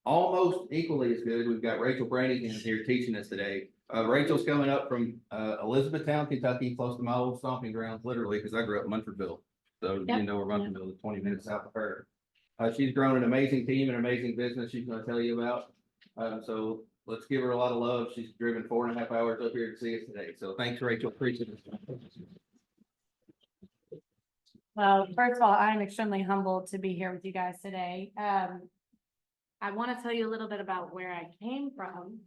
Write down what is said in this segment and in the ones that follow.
almost equally as good, we've got Rachel Brantingham here teaching us today. Rachel's coming up from, Elizabethtown, Kentucky, close to my old stomping grounds, literally, because I grew up in Munfordville. So, Yep. you know, where Munfordville is 20 minutes south of her. She's grown an amazing team, an amazing business she's gonna tell you about. So let's give her a lot of love. She's driven 4.5 hours up here to see us today. So thanks, Rachel. Appreciate it. Well, first of all, I'm extremely humbled to be here with you guys today. I want to tell you a little bit about where I came from.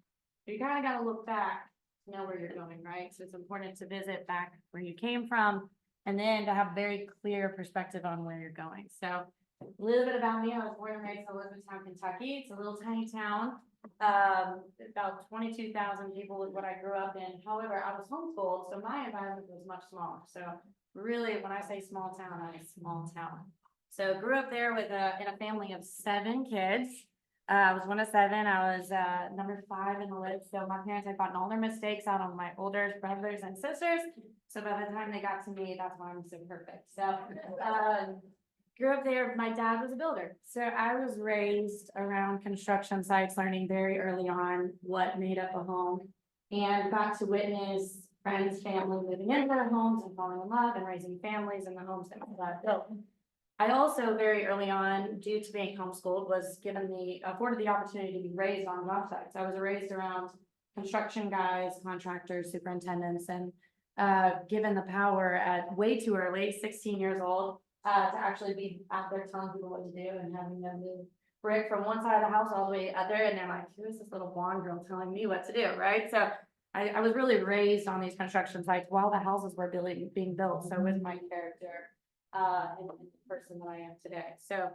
You kind of got to look back to know where you're going, right? So it's important to visit back where you came from and then to have very clear perspective on where you're going. So a little bit about me. I was born and raised in Elizabethtown, Kentucky. It's a little tiny town. About 22,000 people is what I grew up in. However, I was homeschooled, so my environment was much smaller. So really, when I say small town, I mean small town. So grew up there with in a family of 7 kids. I was one of 7. I was number 5 in the list. So my parents had gotten all their mistakes out on my older brothers and sisters. So by the time they got to me, that's why I'm so perfect. So grew up there. My dad was a builder. So I was raised around construction sites, learning very early on what made up a home, and got to witness friends, family living in their homes and falling in love and raising families in the homes that my dad built. I also very early on, due to being homeschooled, was afforded the opportunity to be raised on job sites. I was raised around construction guys, contractors, superintendents, and given the power at way too early, 16 years old, to actually be out there telling people what to do and having them move brick from one side of the house all the way to the other. And they're like, who is this little blonde girl telling me what to do, right? So I was really raised on these construction sites while the houses were being built. So with my character and the person that I am today. So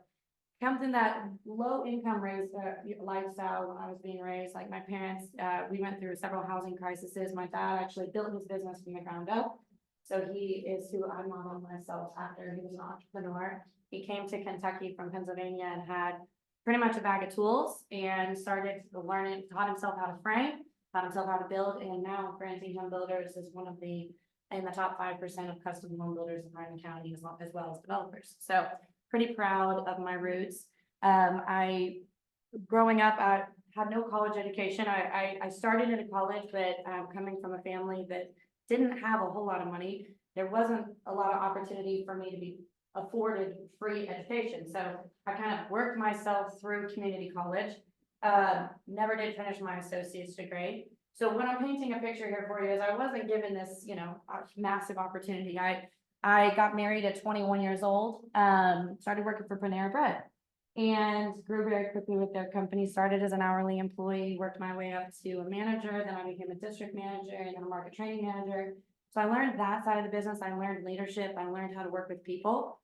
comes in that low income lifestyle when I was being raised. Like my parents, we went through several housing crises. My dad actually built his business from the ground up. So he is who I modeled myself after. He was an entrepreneur. He came to Kentucky from Pennsylvania and had pretty much a bag of tools and started learning, taught himself how to frame, taught himself how to build, and now Brantingham Builders is one of in the top 5% of custom home builders in Brantingham County, as well as developers. So pretty proud of my roots. Growing up, I had no college education. I started in a college, but coming from a family that didn't have a whole lot of money, there wasn't a lot of opportunity for me to be afforded free education. So I kind of worked myself through community college. Never did finish my associate's degree. So when I'm painting a picture here for you is I wasn't given this, massive opportunity. I got married at 21 years old, started working for Panera Bread and grew very quickly with their company, started as an hourly employee, worked my way up to a manager, then I became a district manager and then a market training manager. So I learned that side of the business. I learned leadership. I learned how to work with people.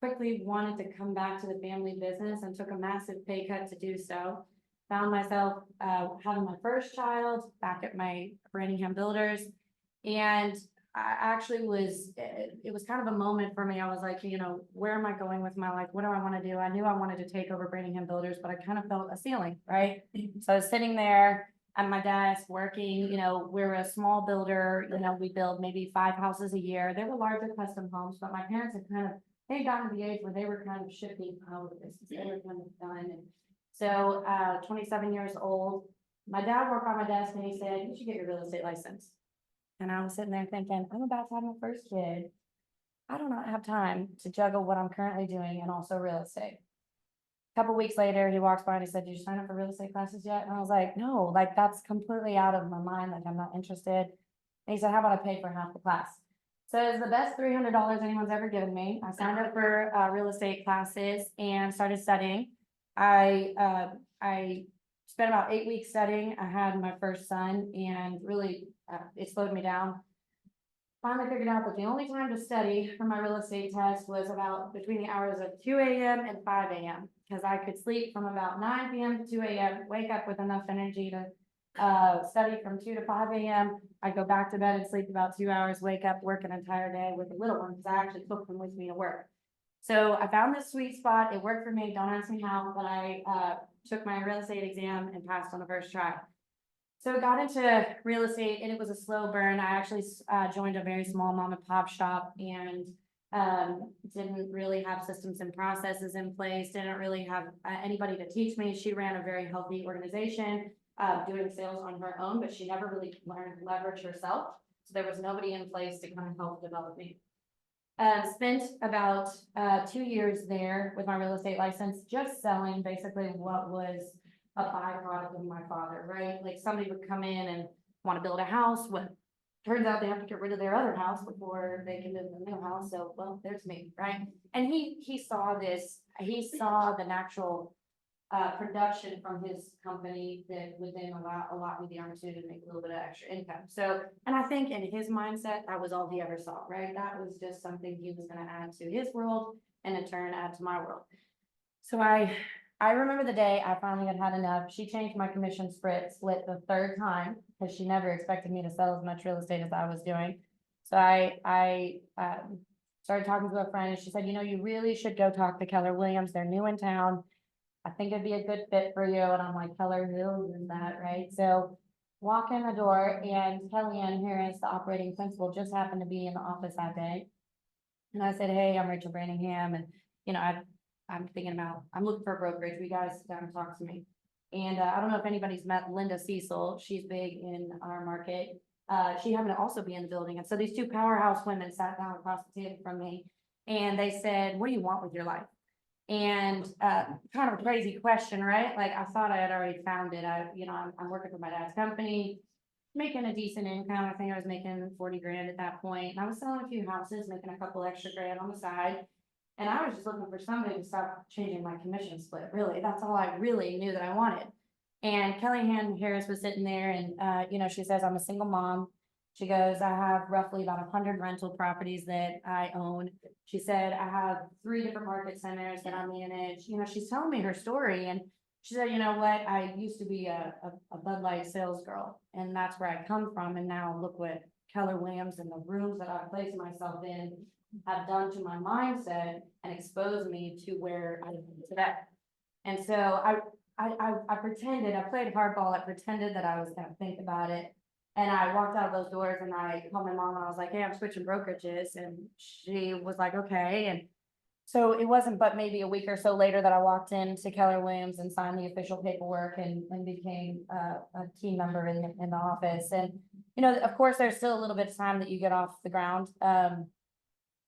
Quickly wanted to come back to the family business and took a massive pay cut to do so. Found myself having my first child back at my Brantingham Builders. And I actually it was kind of a moment for me. I was like, where am I going with my life? What do I want to do? I knew I wanted to take over Brantingham Builders, but I kind of felt a ceiling, right? So I was sitting there at my desk working, we're a small builder, we build maybe 5 houses a year. They were larger custom homes, but my parents they had gotten to the age where they were kind of shifting out of this. They were kind of done. And so 27 years old, my dad worked on my desk and he said, you should get your real estate license. And I was sitting there thinking, I'm about to have my first kid. I do not have time to juggle what I'm currently doing and also real estate. A couple weeks later, he walks by and he said, did you sign up for real estate classes yet? And I was like, no, that's completely out of my mind. I'm not interested. And he said, how about I pay for half the class? So it's the best $300 anyone's ever given me. I signed up for real estate classes and started studying. I spent about 8 weeks studying. I had my first son and really it slowed me down. Finally figured out that the only time to study for my real estate test was about between the hours of 2 a.m. and 5 a.m. because I could sleep from about 9 p.m. to 2 a.m., wake up with enough energy to study from 2 to 5 a.m. I'd go back to bed and sleep about 2 hours, wake up, work an entire day with the little one because I actually took them with me to work. So I found this sweet spot. It worked for me. Don't ask me how, but I took my real estate exam and passed on the first try. So I got into real estate and it was a slow burn. I actually joined a very small mom and pop shop and Didn't really have systems and processes in place, didn't really have anybody to teach me. She ran a very healthy organization, doing sales on her own, but she never really learned leverage herself. So there was nobody in place to kind of help develop me. Spent about 2 years there with my real estate license, just selling basically what was a byproduct of my father, right? Like somebody would come in and want to build a house. What turns out they have to get rid of their other house before they can live in the new house. So, well, there's me, right? And he saw this, he saw the natural production from his company that would then allow me the opportunity to make a little bit of extra income. So, and I think in his mindset, that was all he ever saw, right? That was just something he was going to add to his world and in turn add to my world. So I remember the day I finally had enough. She changed my commission split the third time because she never expected me to sell as much real estate as I was doing. So I started talking to a friend and she said, you know, you really should go talk to Keller Williams. They're new in town. I think it'd be a good fit for you. And I'm like, Keller Hills is that, right? So walk in the door and Kellyanne Harris, the operating principal, just happened to be in the office that day. And I said, hey, I'm Rachel Brantingham. And, you know, I'm thinking about, I'm looking for a brokerage. We guys sit down and talk to me. And I don't know if anybody's met Linda Cecil. She's big in our market. She happened to also be in the building. And so these two powerhouse women sat down across the table from me and they said, what do you want with your life? And kind of a crazy question, right? Like I thought I had already found it. I'm working for my dad's company, making a decent income. I think I was making 40 grand at that point. And I was selling a few houses, making a couple extra grand on the side. And I was just looking for somebody to stop changing my commission split. Really, that's all I really knew that I wanted. And Kellyanne Harris was sitting there and, she says, I'm a single mom. She goes, I have roughly about 100 rental properties that I own. She said, I have 3 different market centers that I manage. She's telling me her story. And she said, you know what? I used to be a Bud Light sales girl, and that's where I come from. And now look what Keller Williams and the rooms that I've placed myself in have done to my mindset and exposed me to where I am today. And so I pretended, I played hardball. I pretended that I was going to think about it. And I walked out of those doors and I called my mom and I was like, hey, I'm switching brokerages. And she was like, okay. And so it wasn't but maybe a week or so later that I walked into Keller Williams and signed the official paperwork and became a team member in the office. And, of course, there's still a little bit of time that you get off the ground.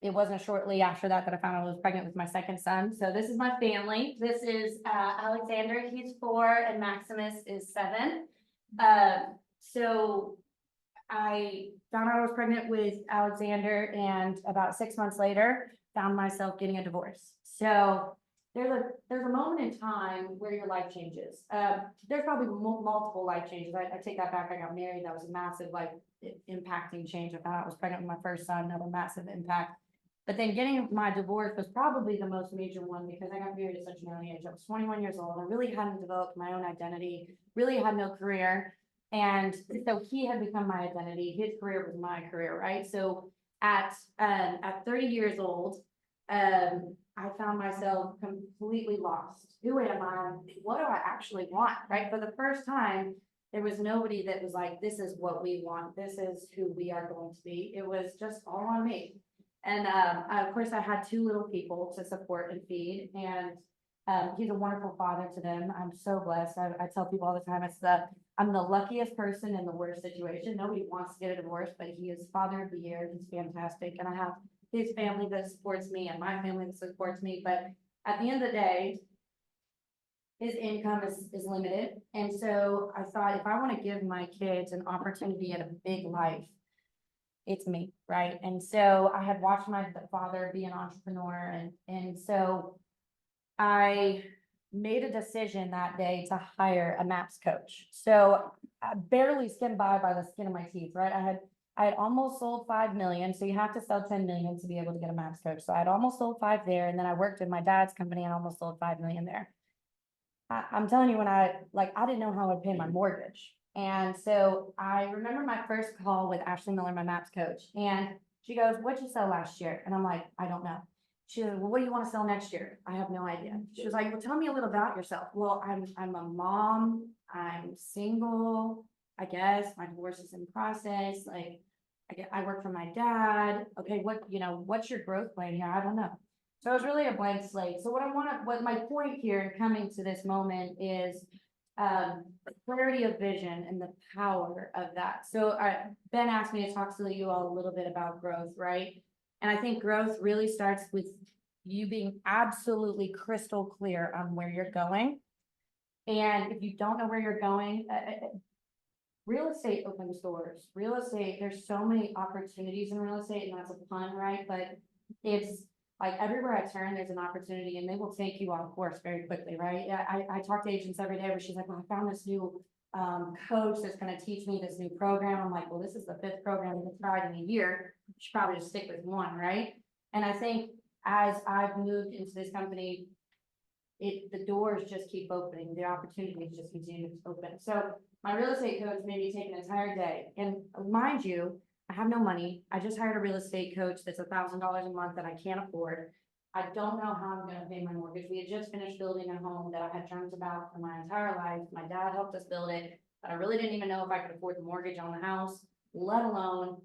It wasn't shortly after that I found out I was pregnant with my second son. So this is my family. This is Alexander, he's 4, and Maximus is 7. So I found out I was pregnant with Alexander, and about 6 months later, found myself getting a divorce. So there's a moment in time where your life changes. There's probably multiple life changes. I take that back. I got married. That was a massive life impacting change. I found out I was pregnant with my first son, another massive impact. But then getting my divorce was probably the most major one because I got married at such an early age. I was 21 years old. I really hadn't developed my own identity, really had no career. And so he had become my identity. His career was my career, right? So at 30 years old, I found myself completely lost. Who am I? What do I actually want, right? For the first time, there was nobody that was like, this is what we want. This is who we are going to be. It was just all on me. And of course, I had 2 little people to support and feed. And he's a wonderful father to them. I'm so blessed. I tell people all the time, I'm the luckiest person in the worst situation. Nobody wants to get a divorce, but he is father of the year. He's fantastic. And I have his family that supports me and my family that supports me. But at the end of the day, his income is limited. And so I thought, if I want to give my kids an opportunity at a big life, it's me, right? And so I had watched my father be an entrepreneur. And so I made a decision that day to hire a MAPS coach. So I barely skimmed by the skin of my teeth, right? I had almost sold 5 million. So you have to sell 10 million to be able to get a MAPS coach. So I had almost sold 5 there. And then I worked with my dad's company and almost sold 5 million there. I'm telling you, when I didn't know how I would pay my mortgage. And so I remember my first call with Ashley Miller, my MAPS coach. And she goes, what'd you sell last year? And I'm like, I don't know. She goes, well, what do you want to sell next year? I have no idea. She was like, well, tell me a little about yourself. Well, I'm a mom. I'm single. I guess my divorce is in process. Like, I work for my dad. Okay, what's your growth plan here? I don't know. So it was really a blank slate. So what my point here in coming to this moment is clarity of vision and the power of that. So Ben asked me to talk to you all a little bit about growth, right? And I think growth really starts with you being absolutely crystal clear on where you're going. And if you don't know where you're going, real estate opens doors. Real estate, there's so many opportunities in real estate, and that's a pun, right? But it's like everywhere I turn, there's an opportunity, and they will take you off course very quickly, right? Yeah, I talk to agents every day where she's like, well, I found this new coach that's going to teach me this new program. I'm like, well, this is the 5th program we've tried in a year. You should probably just stick with one, right? And I think as I've moved into this company, the doors just keep opening, the opportunities just continue to open. So my real estate coach made me take an entire day, and mind you, I have no money. I just hired a real estate coach that's $1,000 a month that I can't afford. I don't know how I'm gonna pay my mortgage. We had just finished building a home that I had dreamt about for my entire life. My dad helped us build it, but I really didn't even know if I could afford the mortgage on the house, let alone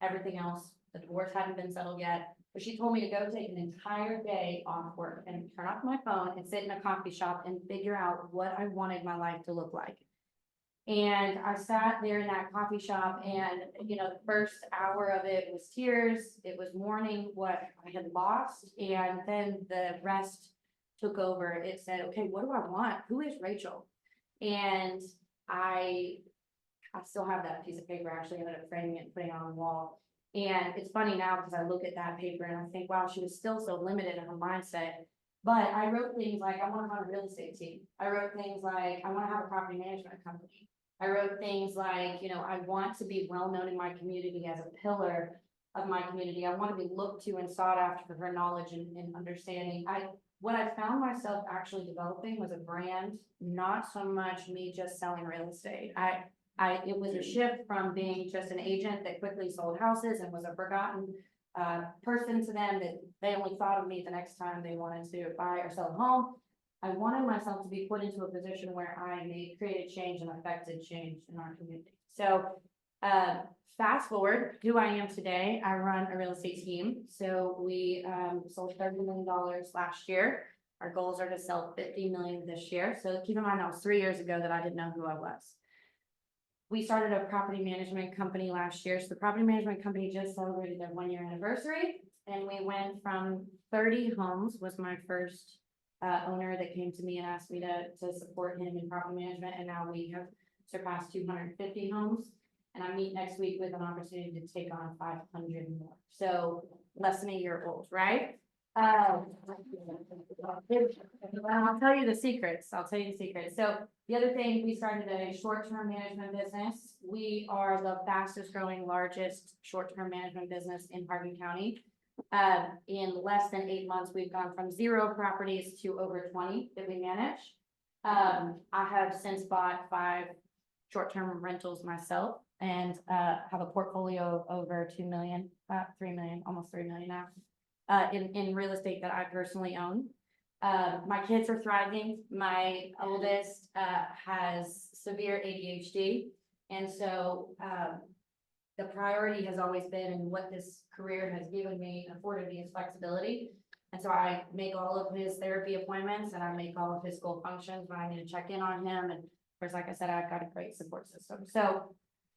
everything else. The divorce hadn't been settled yet. But she told me to go take an entire day off work and turn off my phone and sit in a coffee shop and figure out what I wanted my life to look like. And I sat there in that coffee shop, and the first hour of it was tears. It was mourning what I had lost, and then the rest took over. It said, okay, what do I want? Who is Rachel? And I still have that piece of paper. I actually ended up framing it and putting it on the wall. And it's funny now because I look at that paper and I think, wow, she was still so limited in her mindset. But I wrote things like, I want to run a real estate team. I wrote things like, I want to have a property management company. I wrote things like, I want to be well known in my community as a pillar of my community. I want to be looked to and sought after for her knowledge and understanding. What I found myself actually developing was a brand, not so much me just selling real estate. It was a shift from being just an agent that quickly sold houses and was a forgotten person to them, that they only thought of me the next time they wanted to buy or sell a home. I wanted myself to be put into a position where I created change and affected change in our community. So fast forward, who I am today, I run a real estate team. So we sold $30 million last year. Our goals are to sell 50 million this year. So keep in mind, that was 3 years ago that I didn't know who I was. We started a property management company last year. So the property management company just celebrated their 1-year anniversary. And we went from 30 homes, was my first owner that came to me and asked me to support him in property management. And now we have surpassed 250 homes. And I meet next week with an opportunity to take on 500 more. So less than a year old, right? I'll tell you the secrets. So the other thing, we started a short-term management business. We are the fastest growing, largest short-term management business in Hardin County. In less than 8 months, we've gone from 0 properties to over 20 that we manage. I have since bought 5 short-term rentals myself, and have a portfolio of over 2 million, 3 million, almost 3 million now. In real estate that I personally own. My kids are thriving. My oldest has severe ADHD. And so the priority has always been, and what this career has given me, afforded me, is flexibility. And so I make all of his therapy appointments, and I make all of his school functions when I need to check in on him. And of course, like I said, I've got a great support system. So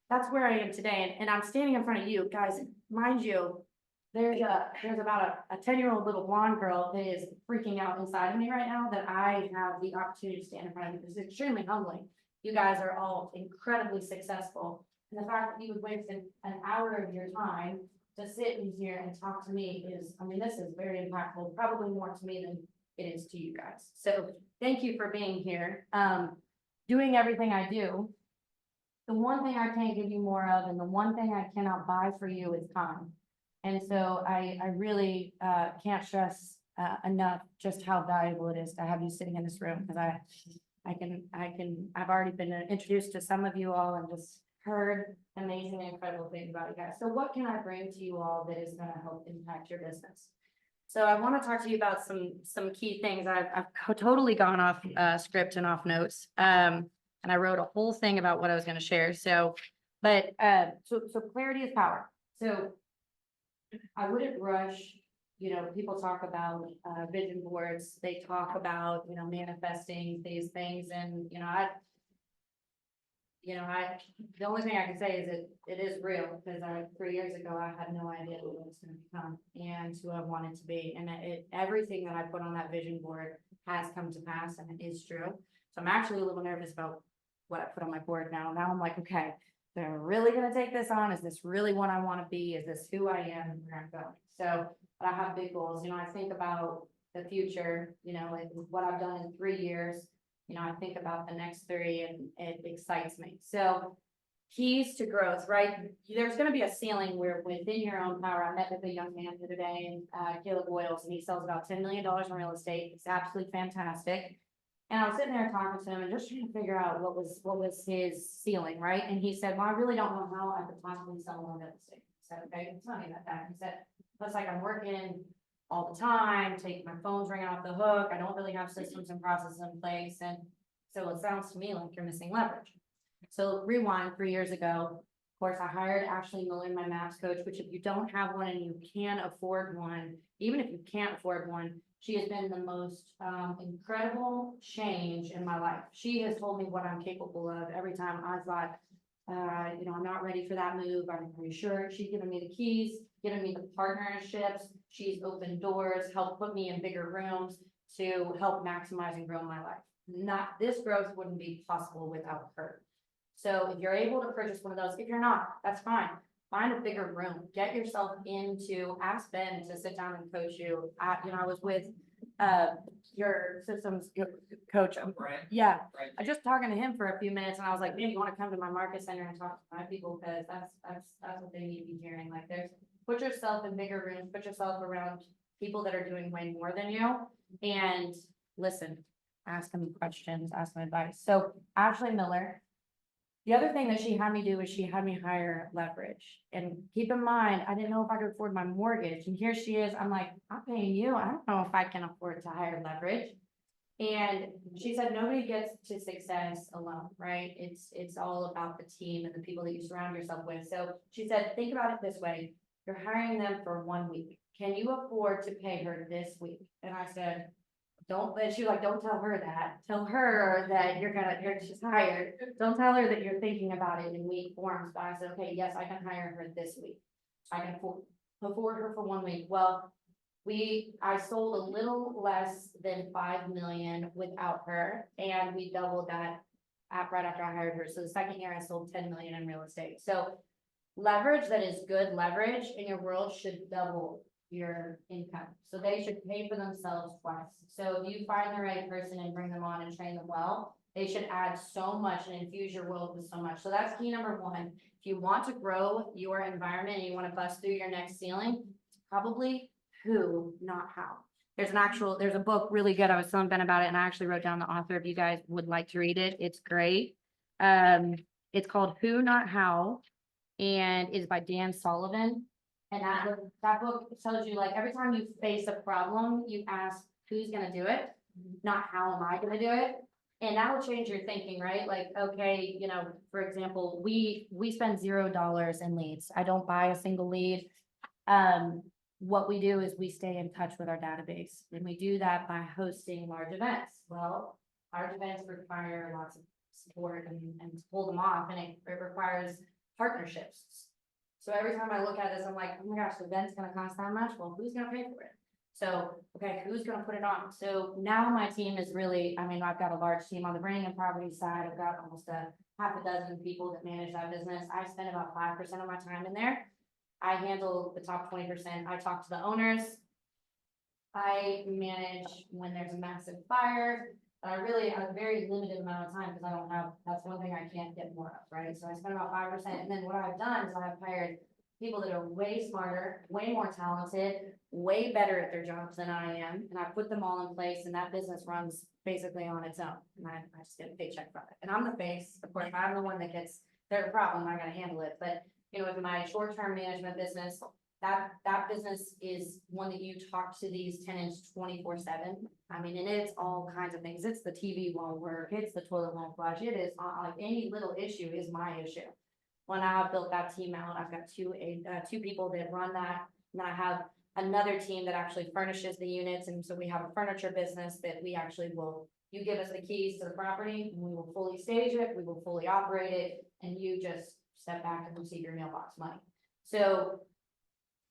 that's where I am today. And I'm standing in front of you guys, mind you. There's about a 10-year-old little blonde girl that is freaking out inside of me right now, that I have the opportunity to stand in front of you. It's extremely humbling. You guys are all incredibly successful. And the fact that you would waste an hour of your time to sit in here and talk to me is, this is very impactful, probably more to me than it is to you guys. So thank you for being here. Doing everything I do. The one thing I can't give you more of, and the one thing I cannot buy for you, is time. And so I really can't stress enough just how valuable it is to have you sitting in this room, because I've already been introduced to some of you all and just heard amazing and incredible things about you guys. So what can I bring to you all that is going to help impact your business? So I want to talk to you about some key things. I've totally gone off script and off notes. And I wrote a whole thing about what I was going to share. So clarity is power. So I wouldn't rush, people talk about, vision boards, they talk about, manifesting these things and, the only thing I can say is it is real, because 3 years ago, I had no idea what it was gonna become and who I wanted to be. And everything that I put on that vision board has come to pass and it is true. So I'm actually a little nervous about what I put on my board now. Now I'm like, okay, they're really gonna take this on. Is this really what I wanna be? Is this who I am and where I'm going? So, but I have big goals. I think about the future, like what I've done in 3 years. I think about the next 3 and it excites me. So keys to growth, right? There's going to be a ceiling where within your own power. I met with a young man the other day, and Caleb Boyles, and he sells about $10 million in real estate. It's absolutely fantastic. And I was sitting there talking to him and just trying to figure out what was his ceiling, right? And he said, well, I really don't know how I could possibly sell more real estate. I said, okay, tell me about that. He said, looks like I'm working all the time, take my phone's ringing off the hook. I don't really have systems and processes in place. And so it sounds to me like you're missing leverage. So rewind 3 years ago, of course, I hired Ashley Miller, my MAPS coach, which if you don't have one and you can afford one, even if you can't afford one, she has been the most incredible change in my life. She has told me what I'm capable of every time I thought, I'm not ready for that move. I'm pretty sure. She's given me the keys, given me the partnerships. She's opened doors, helped put me in bigger rooms to help maximize and grow my life. This growth wouldn't be possible without her. So if you're able to purchase one of those, if you're not, that's fine. Find a bigger room, get yourself ask Ben to sit down and coach you. I was with, your systems coach. Yeah. I just talking to him for a few minutes and I was like, man, you want to come to my market center and talk to my people? Cause that's what they need to be hearing. Like put yourself in bigger rooms, put yourself around people that are doing way more than you and listen, ask them questions, ask them advice. So Ashley Miller, the other thing that she had me do is she had me hire leverage. And keep in mind, I didn't know if I could afford my mortgage. And here she is. I'm like, I'm paying you. I don't know if I can afford to hire leverage. And she said, nobody gets to success alone, right? It's all about the team and the people that you surround yourself with. So she said, think about it this way. You're hiring them for 1 week. Can you afford to pay her this week? And I said, she was like, don't tell her that. Tell her that she's hired. Don't tell her that you're thinking about it in week forms. But I said, okay, yes, I can hire her this week. I can afford her for 1 week. Well, I sold a little less than 5 million without her, and we doubled that right after I hired her. So the second year I sold 10 million in real estate. So leverage that is good leverage in your world should double your income. So they should pay for themselves twice. So if you find the right person and bring them on and train them well, they should add so much and infuse your world with so much. So that's key number 1. If you want to grow your environment and you want to bust through your next ceiling, probably who, not how. There's a book really good. I was telling Ben about it and I actually wrote down the author if you guys would like to read it. It's great. It's called Who, Not How, and is by Dan Sullivan. And that book tells you, like, every time you face a problem, you ask, who's going to do it? Not how am I going to do it? And that will change your thinking, right? Like, okay, for example, we spend $0 in leads. I don't buy a single lead. What we do is we stay in touch with our database, and we do that by hosting large events. Well, large events require lots of support and to pull them off, and it requires partnerships. So every time I look at this, I'm like, oh my gosh, the event's going to cost that much. Well, who's going to pay for it? So, okay, who's going to put it on? So now my team is really, I've got a large team on the Brantingham property side. I've got almost half a dozen people that manage that business. I spend about 5% of my time in there. I handle the top 20%. I talk to the owners. I manage when there's a massive fire. But I really have a very limited amount of time because that's one thing I can't get more of, right? So I spend about 5%. And then what I've done is I've hired people that are way smarter, way more talented, way better at their jobs than I am. And I put them all in place, and that business runs basically on its own. And I just get a paycheck from it. And I'm the face. Of course, I'm the one that gets their problem. I got to handle it. But, with my short-term management business, that business is one that you talk to these tenants 24/7. And it's all kinds of things. It's the TV won't work. It's the toilet won't flush. It is like any little issue is my issue. Well, now I've built that team out. I've got two people that run that. And then I have another team that actually furnishes the units. And so we have a furniture business that we actually will, you give us the keys to the property, and we will fully stage it, we will fully operate it, and you just step back and receive your mailbox money. So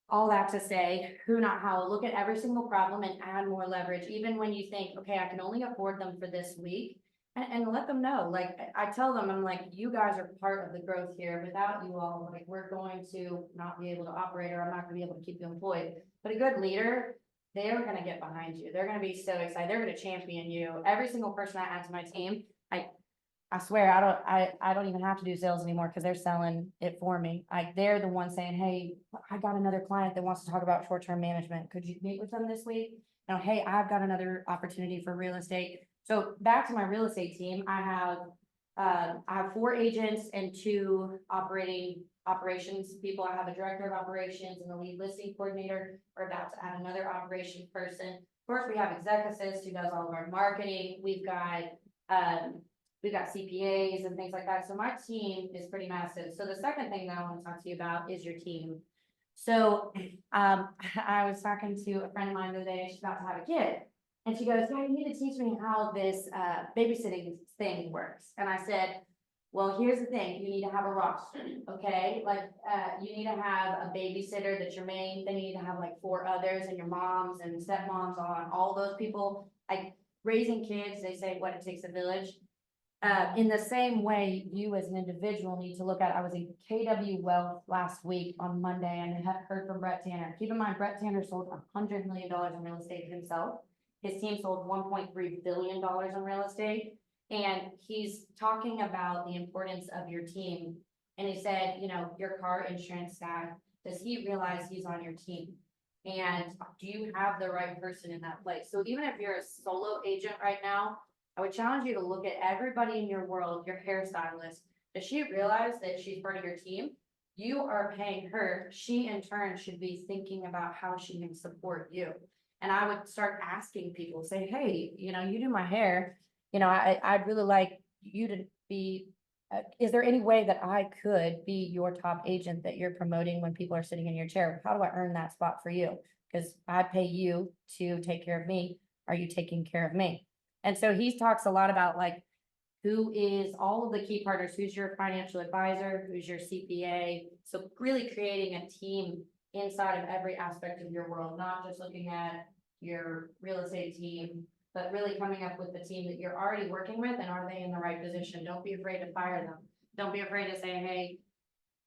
all that to say, who not how, look at every single problem and add more leverage, even when you think, okay, I can only afford them for this week. And let them know, like, I tell them, I'm like, you guys are part of the growth here. Without you all, like, we're going to not be able to operate, or I'm not gonna be able to keep you employed. But a good leader, they're gonna get behind you. They're gonna be so excited. They're gonna champion you. Every single person I add to my team, I swear, I don't even have to do sales anymore because they're selling it for me. They're the ones saying, hey, I got another client that wants to talk about short-term management. Could you meet with them this week? Now, hey, I've got another opportunity for real estate. So back to my real estate team, I have 4 agents and 2 operations people. I have a director of operations and a lead listing coordinator. We're about to add another operations person. Of course, we have exec assist who does all of our marketing. We've got CPAs and things like that. So my team is pretty massive. So the second thing that I want to talk to you about is your team. So I was talking to a friend of mine the other day, she's about to have a kid. And she goes, yeah, you need to teach me how this babysitting thing works. And I said, well, here's the thing, you need to have a roster, okay? Like, you need to have a babysitter that's your main, then you need to have like 4 others and your moms and stepmoms on, all those people. Like, raising kids, they say what it takes a village. In the same way, you as an individual need to look at, I was in KW Wealth last week on Monday, and I had heard from Brett Tanner. Keep in mind, Brett Tanner sold $100 million in real estate himself. His team sold $1.3 billion in real estate. And he's talking about the importance of your team. And he said, you know, your car insurance staff, does he realize he's on your team? And do you have the right person in that place? So even if you're a solo agent right now, I would challenge you to look at everybody in your world, your hairstylist. Does she realize that she's part of your team? You are paying her. She in turn should be thinking about how she can support you. And I would start asking people, say, hey, you know, you do my hair. You know, I'd really like you to be, is there any way that I could be your top agent that you're promoting when people are sitting in your chair? How do I earn that spot for you? Because I pay you to take care of me. Are you taking care of me? And so he talks a lot about like, who is all of the key partners, who's your financial advisor, who's your CPA. So really creating a team inside of every aspect of your world, not just looking at your real estate team, but really coming up with the team that you're already working with, and are they in the right position? Don't be afraid to fire them. Don't be afraid to say, hey,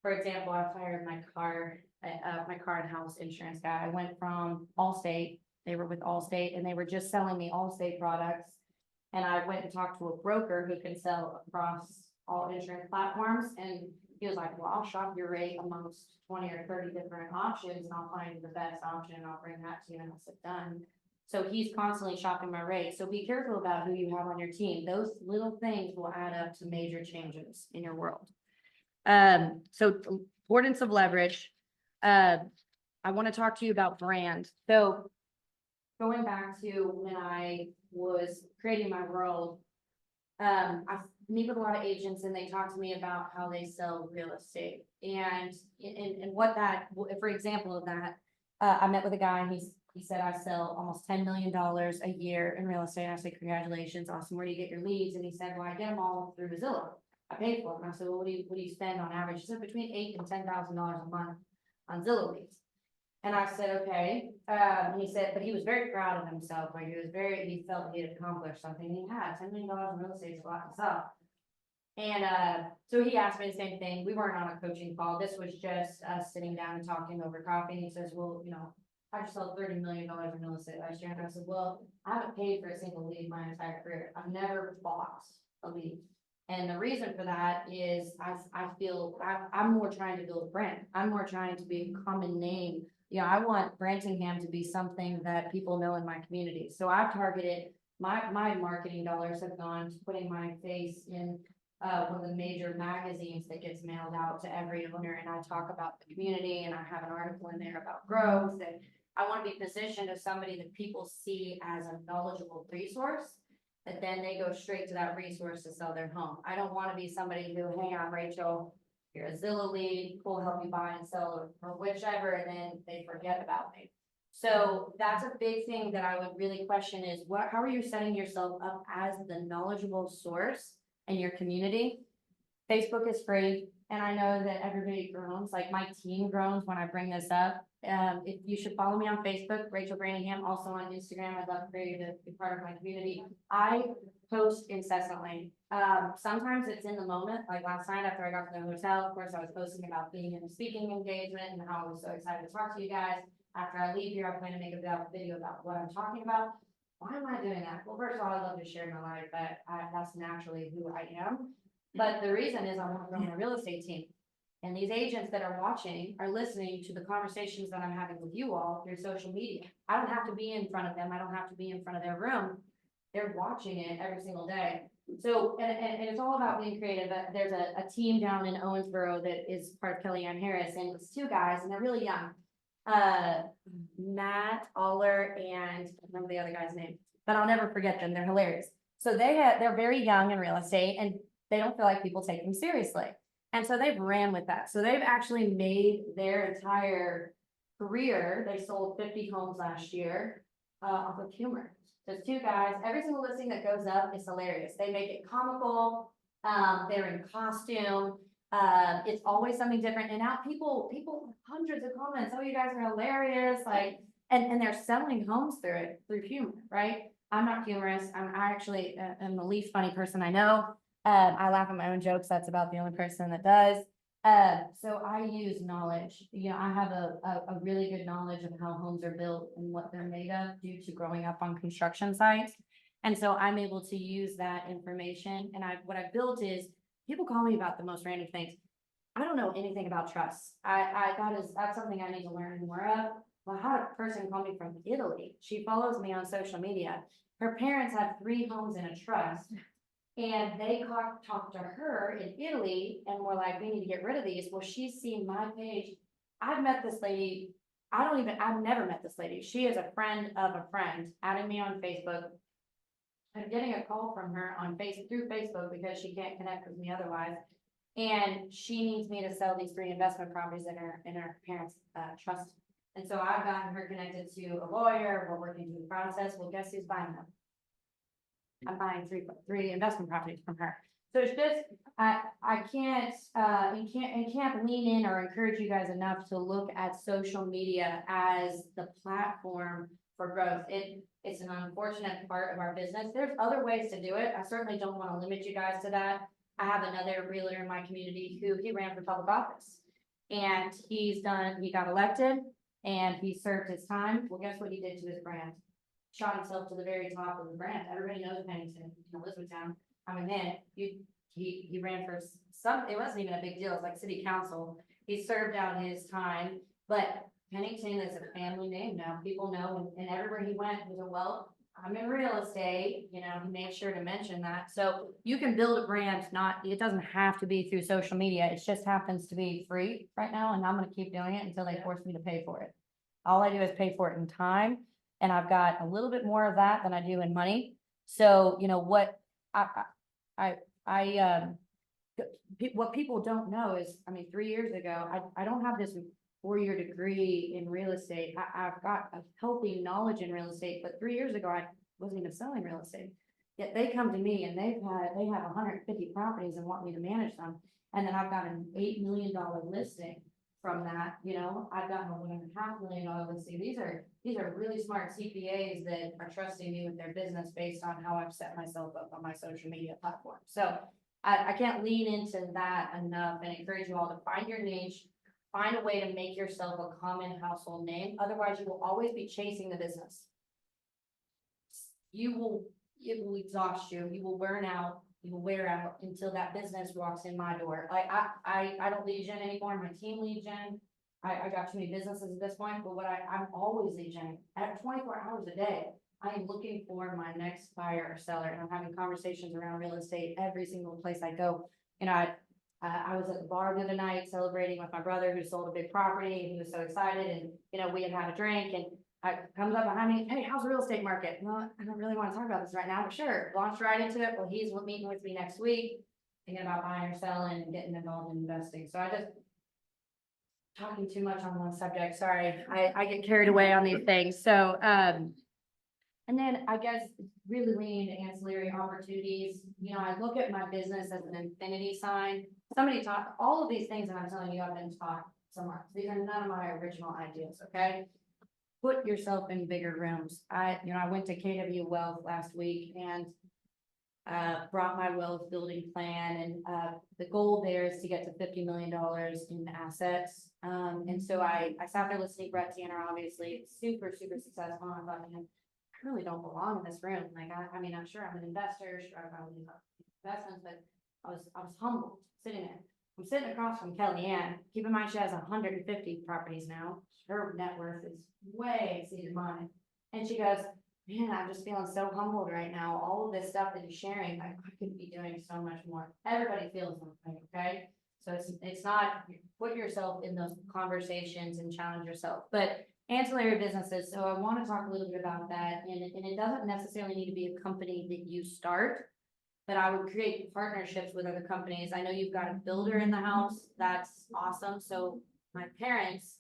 for example, I fired my car and house insurance guy. I went from Allstate, they were with Allstate, and they were just selling me Allstate products. And I went and talked to a broker who can sell across all insurance platforms. And he was like, well, I'll shop your rate amongst 20 or 30 different options, and I'll find the best option, and I'll bring that to you, and I'll sit done. So he's constantly shopping my rate. So be careful about who you have on your team. Those little things will add up to major changes in your world. So importance of leverage. I want to talk to you about brand. So going back to when I was creating my world, I meet with a lot of agents, and they talk to me about how they sell real estate and what that, for example of that, I met with a guy, and he said, I sell almost $10 million a year in real estate. I said, congratulations, awesome. Where do you get your leads? And he said, well, I get them all through Zillow. I paid for them. I said, well, what do you spend on average? He said, between $8,000 and $10,000 a month on Zillow leads. And I said, okay. And he said, but he was very proud of himself. Like he felt he had accomplished something. And he had $10 million in real estate is a lot to sell. And so he asked me the same thing. We weren't on a coaching call. This was just us sitting down and talking over coffee. And he says, well, you know, I just sold $30 million in real estate last year. And I said, well, I haven't paid for a single lead my entire career. I've never bought a lead. And the reason for that is I feel I'm more trying to build a brand. I'm more trying to be a common name. You know, I want Brantingham to be something that people know in my community. So I've targeted my marketing dollars have gone to putting my face in one of the major magazines that gets mailed out to every owner. And I talk about the community, and I have an article in there about growth. And I want to be positioned as somebody that people see as a knowledgeable resource, that then they go straight to that resource to sell their home. I don't want to be somebody who, hey, I'm Rachel, you're a Zillow lead, we'll help you buy and sell or whichever, and then they forget about me. So that's a big thing that I would really question is how are you setting yourself up as the knowledgeable source in your community? Facebook is free, and I know that everybody groans, like my team groans when I bring this up. If you should follow me on Facebook, Rachel Brantingham, also on Instagram. I'd love for you to be part of my community. I post incessantly. Sometimes it's in the moment, like last night after I got to the hotel, of course, I was posting about being in a speaking engagement and how I was so excited to talk to you guys. After I leave here, I plan to make a video about what I'm talking about. Why am I doing that? Well, first of all, I love to share my life, but that's naturally who I am. But the reason is I want to grow my real estate team. And these agents that are watching are listening to the conversations that I'm having with you all through social media. I don't have to be in front of them. I don't have to be in front of their room. They're watching it every single day. So, and it's all about being creative. There's a team down in Owensboro that is part of Kellyanne Harris, and it's two guys, and they're really young. Matt Aller and I don't remember the other guy's name, but I'll never forget them. They're hilarious. So they're very young in real estate, and they don't feel like people take them seriously. And so they've ran with that. So they've actually made their entire career. They sold 50 homes last year off of humor. So it's two guys. Every single listing that goes up is hilarious. They make it comical. They're in costume. It's always something different. And now people, hundreds of comments. Oh, you guys are hilarious. Like, and they're selling homes through humor, right? I'm not humorous. I actually am the least funny person I know. I laugh at my own jokes. That's about the only person that does. So I use knowledge. You know, I have a really good knowledge of how homes are built and what they're made of due to growing up on construction sites. And so I'm able to use that information. And what I've built is people call me about the most random things. I don't know anything about trusts. That's something I need to learn more of. Well, I had a person call me from Italy. She follows me on social media. Her parents have 3 homes in a trust. And they talked to her in Italy and were like, we need to get rid of these. Well, she's seen my page. I've met this lady. I've never met this lady. She is a friend of a friend, adding me on Facebook. I'm getting a call from her through Facebook because she can't connect with me otherwise. And she needs me to sell these 3 investment properties in her parents' trust. And so I've gotten her connected to a lawyer. We're working through the process. Well, guess who's buying them? I'm buying three investment properties from her. So it's just, I can't lean in or encourage you guys enough to look at social media as the platform for growth. It's an unfortunate part of our business. There's other ways to do it. I certainly don't want to limit you guys to that. I have another realtor in my community who he ran for public office, and he got elected and he served his time. Well, guess what he did to his brand? Shot himself to the very top of the brand. Everybody knows Pennington, Elizabethtown. I mean, man, he ran for it wasn't even a big deal. It's like city council. He served out his time, but Pennington is a family name now. People know, and everywhere he went, he said, well, I'm in real estate, he made sure to mention that. So you can build a brand, it doesn't have to be through social media. It just happens to be free right now. And I'm going to keep doing it until they force me to pay for it. All I do is pay for it in time. And I've got a little bit more of that than I do in money. So, what what people don't know is, 3 years ago, I don't have this 4-year degree in real estate. I've got a healthy knowledge in real estate, but 3 years ago, I wasn't even selling real estate. Yet they come to me and they have 150 properties and want me to manage them. And then I've got an $8 million listing from that. I've gotten a $1.5 million listing. These are really smart CPAs that are trusting me with their business based on how I've set myself up on my social media platform. So I can't lean into that enough and encourage you all to find your niche, find a way to make yourself a common household name. Otherwise, you will always be chasing the business. It will exhaust you. You will burn out. You will wear out until that business walks in my door. Like I don't lead gen anymore. My team lead gen. I got too many businesses at this point, but I'm always lead gen. At 24 hours a day, I am looking for my next buyer or seller, and I'm having conversations around real estate every single place I go. I was at the bar the other night celebrating with my brother who sold a big property, and he was so excited, and we had a drink, and comes up behind me, hey, how's the real estate market? Well, I don't really want to talk about this right now, but sure. Launched right into it. Well, he's meeting with me next week. thinking about buying or selling and getting involved in investing. So I just talking too much on one subject. Sorry, I get carried away on these things. So, and then I guess really leaning into ancillary opportunities. You know, I look at my business as an infinity sign. Somebody taught all of these things that I'm telling you I've been taught somewhere. These are none of my original ideas, okay? Put yourself in bigger rooms. I went to KW Wealth last week and brought my wealth building plan, and the goal there is to get to $50 million in assets. And so I sat there listening to Brett Tanner, obviously super successful. And I thought, man, I really don't belong in this room. Like, I mean, I'm sure I'm an investor, sure I've got these investments, but I was humbled sitting there. I'm sitting across from Kellyanne. Keep in mind, she has 150 properties now. Her net worth is way exceeded mine. And she goes, man, I'm just feeling so humbled right now. All of this stuff that you're sharing, I could be doing so much more. Everybody feels something, okay? So it's not, put yourself in those conversations and challenge yourself. But ancillary businesses, so I want to talk a little bit about that. And it doesn't necessarily need to be a company that you start, but I would create partnerships with other companies. I know you've got a builder in the house. That's awesome. So my parents,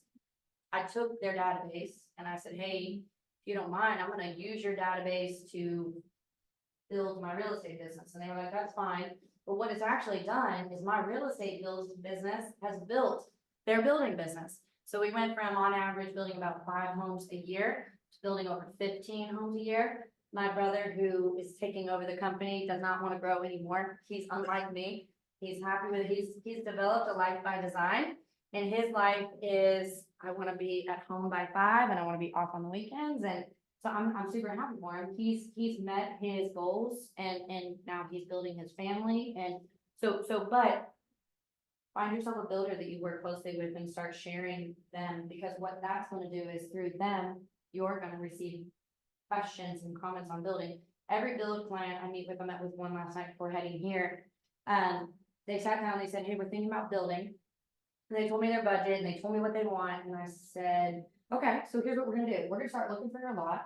I took their database and I said, hey, if you don't mind, I'm gonna use your database to build my real estate business. And they were like, that's fine. But what it's actually done is my real estate business has built their building business. So we went from on average building about 5 homes a year to building over 15 homes a year. My brother, who is taking over the company, does not want to grow anymore. He's unlike me. He's happy with it. He's developed a life by design. And his life is, I want to be at home by 5 and I want to be off on the weekends. And so I'm super happy for him. He's met his goals and now he's building his family. And but find yourself a builder that you work closely with and start sharing them, because what that's going to do is through them, you're going to receive questions and comments on building. Every build client I meet with, I met with one last night before heading here. They sat down, they said, hey, we're thinking about building. And they told me their budget and they told me what they want. And I said, okay, so here's what we're gonna do. We're gonna start looking for your lot.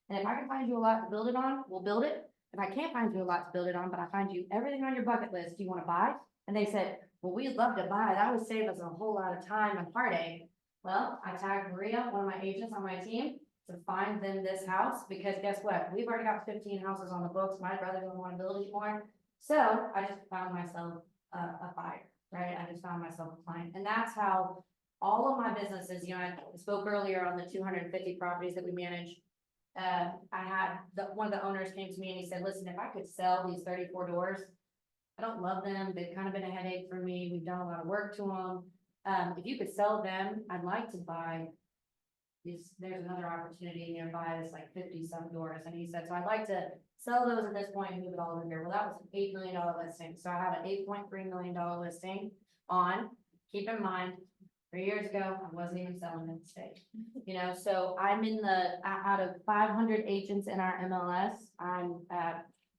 And if I can find you a lot to build it on, we'll build it. If I can't find you a lot to build it on, but I find you everything on your bucket list, do you wanna buy? And they said, well, we'd love to buy. That would save us a whole lot of time and heartache. Well, I tagged Maria, one of my agents on my team, to find them this house, because guess what? We've already got 15 houses on the books. My brother doesn't want to build anymore. So I just found myself a buyer, right? I just found myself a client. And that's how all of my businesses, you know, I spoke earlier on the 250 properties that we manage. I had one of the owners came to me and he said, listen, if I could sell these 34 doors, I don't love them. They've kind of been a headache for me. We've done a lot of work to them. If you could sell them, I'd like to buy these. There's another opportunity nearby that's like 50 some doors. And he said, so I'd like to sell those at this point and move it all over here. Well, that was an $8 million listing. So I have an $8.3 million listing on. Keep in mind, 3 years ago, I wasn't even selling in the state. You know, so I'm in out of 500 agents in our MLS, I'm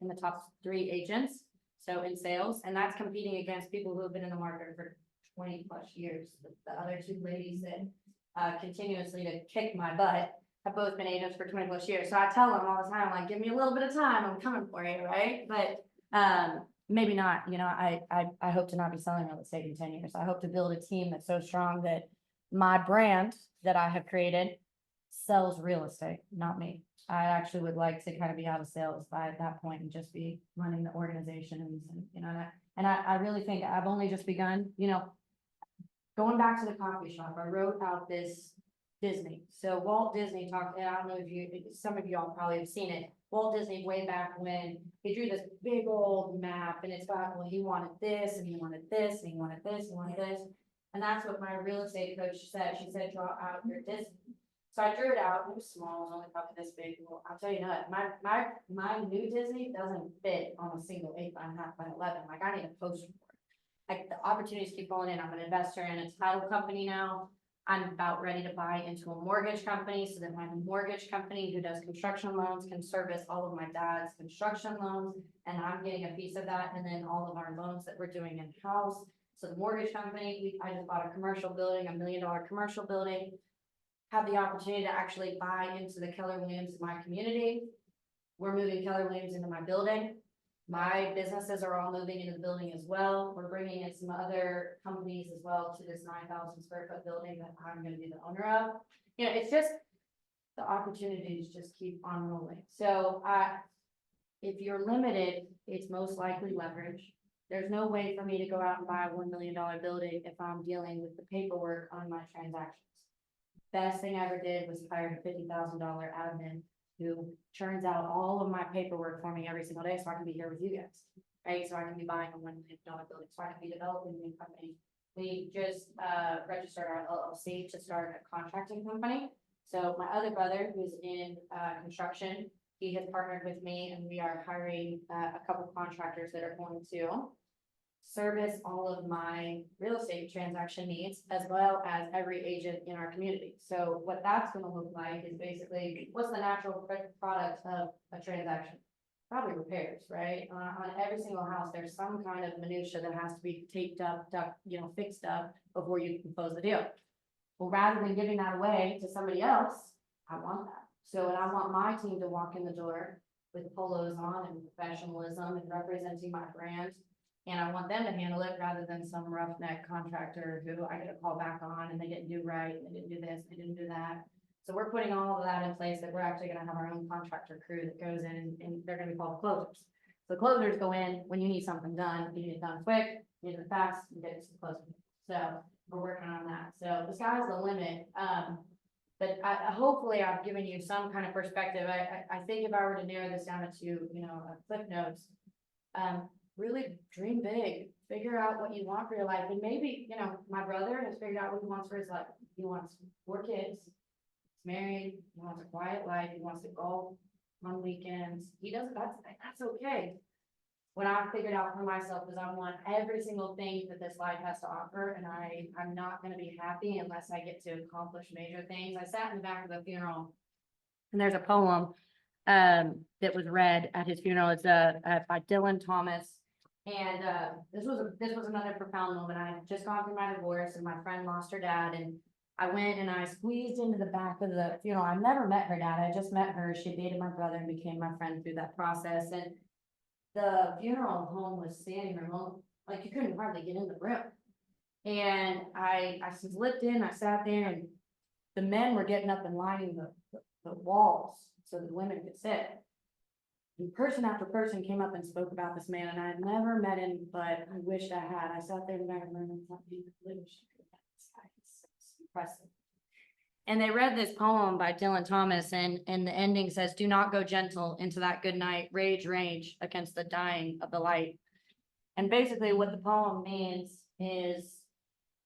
in the top 3 agents. So in sales, and that's competing against people who have been in the market for 20 plus years. The other 2 ladies that continuously to kick my butt have both been agents for 20 plus years. So I tell them all the time, like, give me a little bit of time, I'm coming for you, right? But maybe not. You know, I hope to not be selling real estate in 10 years. I hope to build a team that's so strong that my brand that I have created sells real estate, not me. I actually would like to kind of be out of sales by that point and just be running the organization and you know, and I really think I've only just begun, you know, going back to the coffee shop. I wrote out this Disney. So Walt Disney talked, and I don't know if some of y'all probably have seen it. Walt Disney way back when he drew this big old map and it's got, well, he wanted this and he wanted this and he wanted this and he wanted this. And that's what my real estate coach said. She said, draw out your Disney. So I drew it out. It was small, it was only probably this big. Well, I'll tell you what, my new Disney doesn't fit on a single 8.5 by 11. Like, I need a poster for it. Like, the opportunities keep rolling in. I'm an investor in a title company now. I'm about ready to buy into a mortgage company so that my mortgage company who does construction loans can service all of my dad's construction loans. And I'm getting a piece of that. And then all of our loans that we're doing in-house. So the mortgage company, I just bought a commercial building, $1 million commercial building. Have the opportunity to actually buy into the Keller Williams in my community. We're moving Keller Williams into my building. My businesses are all moving into the building as well. We're bringing in some other companies as well to this 9,000 square foot building that I'm gonna be the owner of. You know, it's just, the opportunities just keep on rolling. So if you're limited, it's most likely leverage. There's no way for me to go out and buy a $1 million building if I'm dealing with the paperwork on my transactions. Best thing I ever did was hire a $50,000 admin who churns out all of my paperwork for me every single day, so I can be here with you guys, right? So I can be buying a $1 million building, so I can be developing a new company. We just registered our LLC to start a contracting company. So my other brother, who's in construction, he has partnered with me, and we are hiring a couple of contractors that are going to service all of my real estate transaction needs, as well as every agent in our community. So what that's gonna look like is basically, what's the natural product of a transaction? Probably repairs, right? On every single house, there's some kind of minutia that has to be taped up, fixed up before you can close the deal. Well, rather than giving that away to somebody else, I want that. So, and I want my team to walk in the door with polos on and professionalism and representing my brand. And I want them to handle it rather than some roughneck contractor who I get a call back on and they didn't do right, and they didn't do this, they didn't do that. So we're putting all of that in place, that we're actually gonna have our own contractor crew that goes in, and they're gonna be called closers. So closers go in when you need something done, you need it done quick, you need it fast, you get it to the closing. So we're working on that. So the sky's the limit. But hopefully I've given you some kind of perspective. I think if I were to narrow this down to, clip notes, really dream big, figure out what you want for your life. And maybe, my brother has figured out what he wants for his life. He wants 4 kids, he's married, he wants a quiet life, he wants to golf on weekends. He doesn't, that's okay. What I figured out for myself is I want every single thing that this life has to offer, and I'm not gonna be happy unless I get to accomplish major things. I sat in the back of the funeral, and there's a poem that was read at his funeral. It's by Dylan Thomas. And this was another profound moment. I had just gone through my divorce, and my friend lost her dad, and I went and I squeezed into the back of the funeral. I never met her dad. I just met her. She dated my brother and became my friend through that process. And the funeral home was standing room only. Like, you couldn't hardly get in the room. And I slipped in, I sat there, and the men were getting up and lining the walls so that the women could sit. And person after person came up and spoke about this man, and I had never met him, but I wished I had. I sat there in the back of the room and thought, man, I wish I could have met this guy. It's impressive. And they read this poem by Dylan Thomas, and the ending says, "Do not go gentle into that good night, rage against the dying of the light." And basically what the poem means is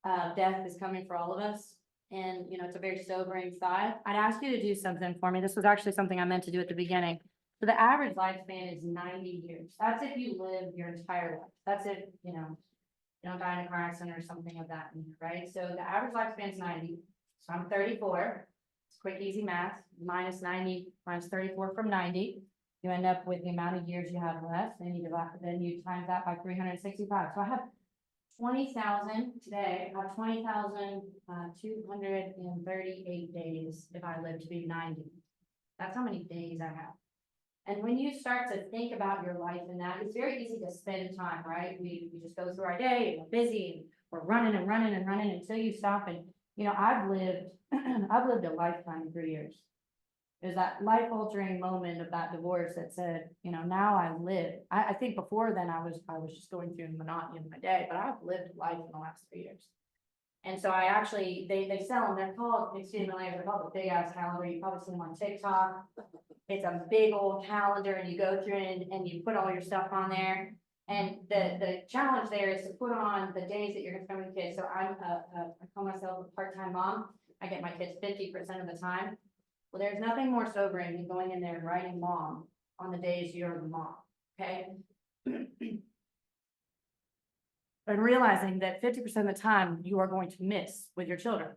death is coming for all of us. And, it's a very sobering thought. I'd ask you to do something for me. This was actually something I meant to do at the beginning. So the average lifespan is 90 years. That's if you live your entire life. That's if, you don't die in a car accident or something of that, right? So the average lifespan is 90. So I'm 34. It's quick, easy math. Minus 90, minus 34 from 90. You end up with the amount of years you have left. Then you times that by 365. So I have 20,000 today. I have 20,238 days if I live to be 90. That's how many days I have. And when you start to think about your life in that, it's very easy to spend time, right? We just go through our day, and we're busy, and we're running until you stop. And, I've lived a lifetime in 3 years. There's that life altering moment of that divorce that said, now I live. I think before then I was just going through the monotony of my day, but I've lived life in the last 3 years. And so I actually, they sell them, they're called, excuse me, they're called the big ass calendar. You probably seen them on TikTok. It's a big old calendar, and you go through it and you put all your stuff on there. And the challenge there is to put on the days that you're gonna spend with kids. So I call myself a part-time mom. I get my kids 50% of the time. Well, there's nothing more sobering than going in there and writing mom on the days you're the mom, okay? And realizing that 50% of the time you are going to miss with your children.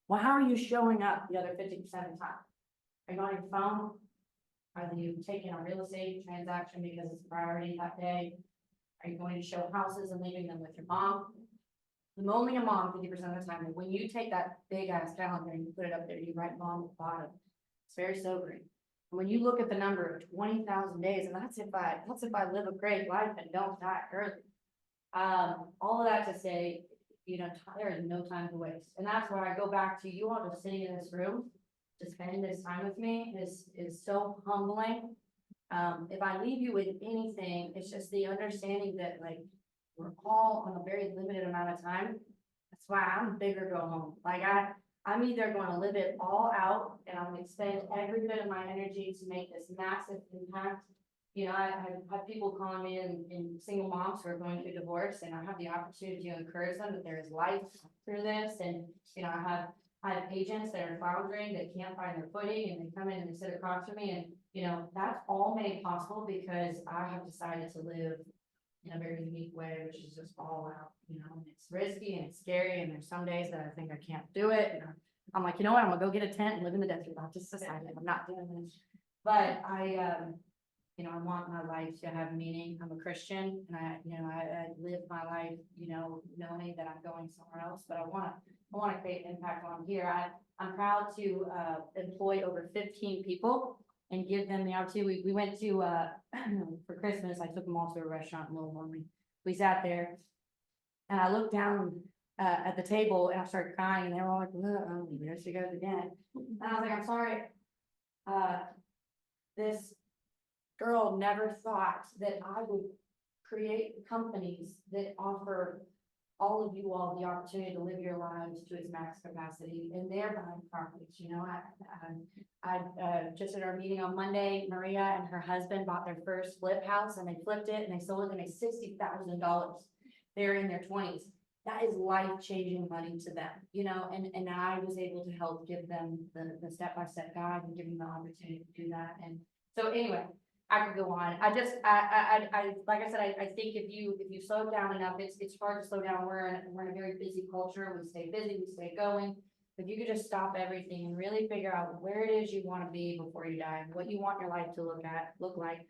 Well, how are you showing up the other 50% of the time? Are you on your phone? Are you taking a real estate transaction because it's a priority that day? Are you going to show houses and leaving them with your mom? I'm only a mom 50% of the time. And when you take that big ass calendar and you put it up there, you write mom at the bottom. It's very sobering. When you look at the number of 20,000 days, and that's if I live a great life and don't die early. All of that to say, you know, there is no time to waste. And that's where I go back to you all just sitting in this room to spend this time with me is so humbling. If I leave you with anything, it's just the understanding that like, we're all on a very limited amount of time. That's why I'm bigger go home. Like I'm either going to live it all out and I'm going to spend every bit of my energy to make this massive impact. You know, I have people calling me in single moms who are going through divorce, and I have the opportunity to encourage them that there is life through this. And, you know, I have agents that are floundering, that can't find their footing, and they come in and they sit across from me. And, you know, that's all made possible because I have decided to live in a very unique way, which is just all out, you know, and it's risky and it's scary. And there's some days that I think I can't do it. And I'm like, you know what, I'm gonna go get a tent and live in the desert. I've just decided I'm not doing this. But you know, I want my life to have meaning. I'm a Christian and I live my life, you know, knowing that I'm going somewhere else, but I want to create impact on here. I'm proud to employ over 15 people and give them the opportunity. We went to for Christmas, I took them all to a restaurant in Louisville. We sat there and I looked down at the table and I started crying and they were all like, oh, there she goes again. And I was like, I'm sorry. This girl never thought that I would create companies that offer all of you all the opportunity to live your lives to its max capacity, and they're buying properties. You know, I just at our meeting on Monday, Maria and her husband bought their first flip house and they flipped it and they sold it and made $60,000. They're in their 20s. That is life-changing money to them, you know, and I was able to help give them the step-by-step guide and give them the opportunity to do that. And so anyway, I could go on. I like I said, I think if you slow down enough, it's hard to slow down. We're in a very busy culture. We stay busy, we stay going. If you could just stop everything and really figure out where it is you want to be before you die, what you want your life to look like.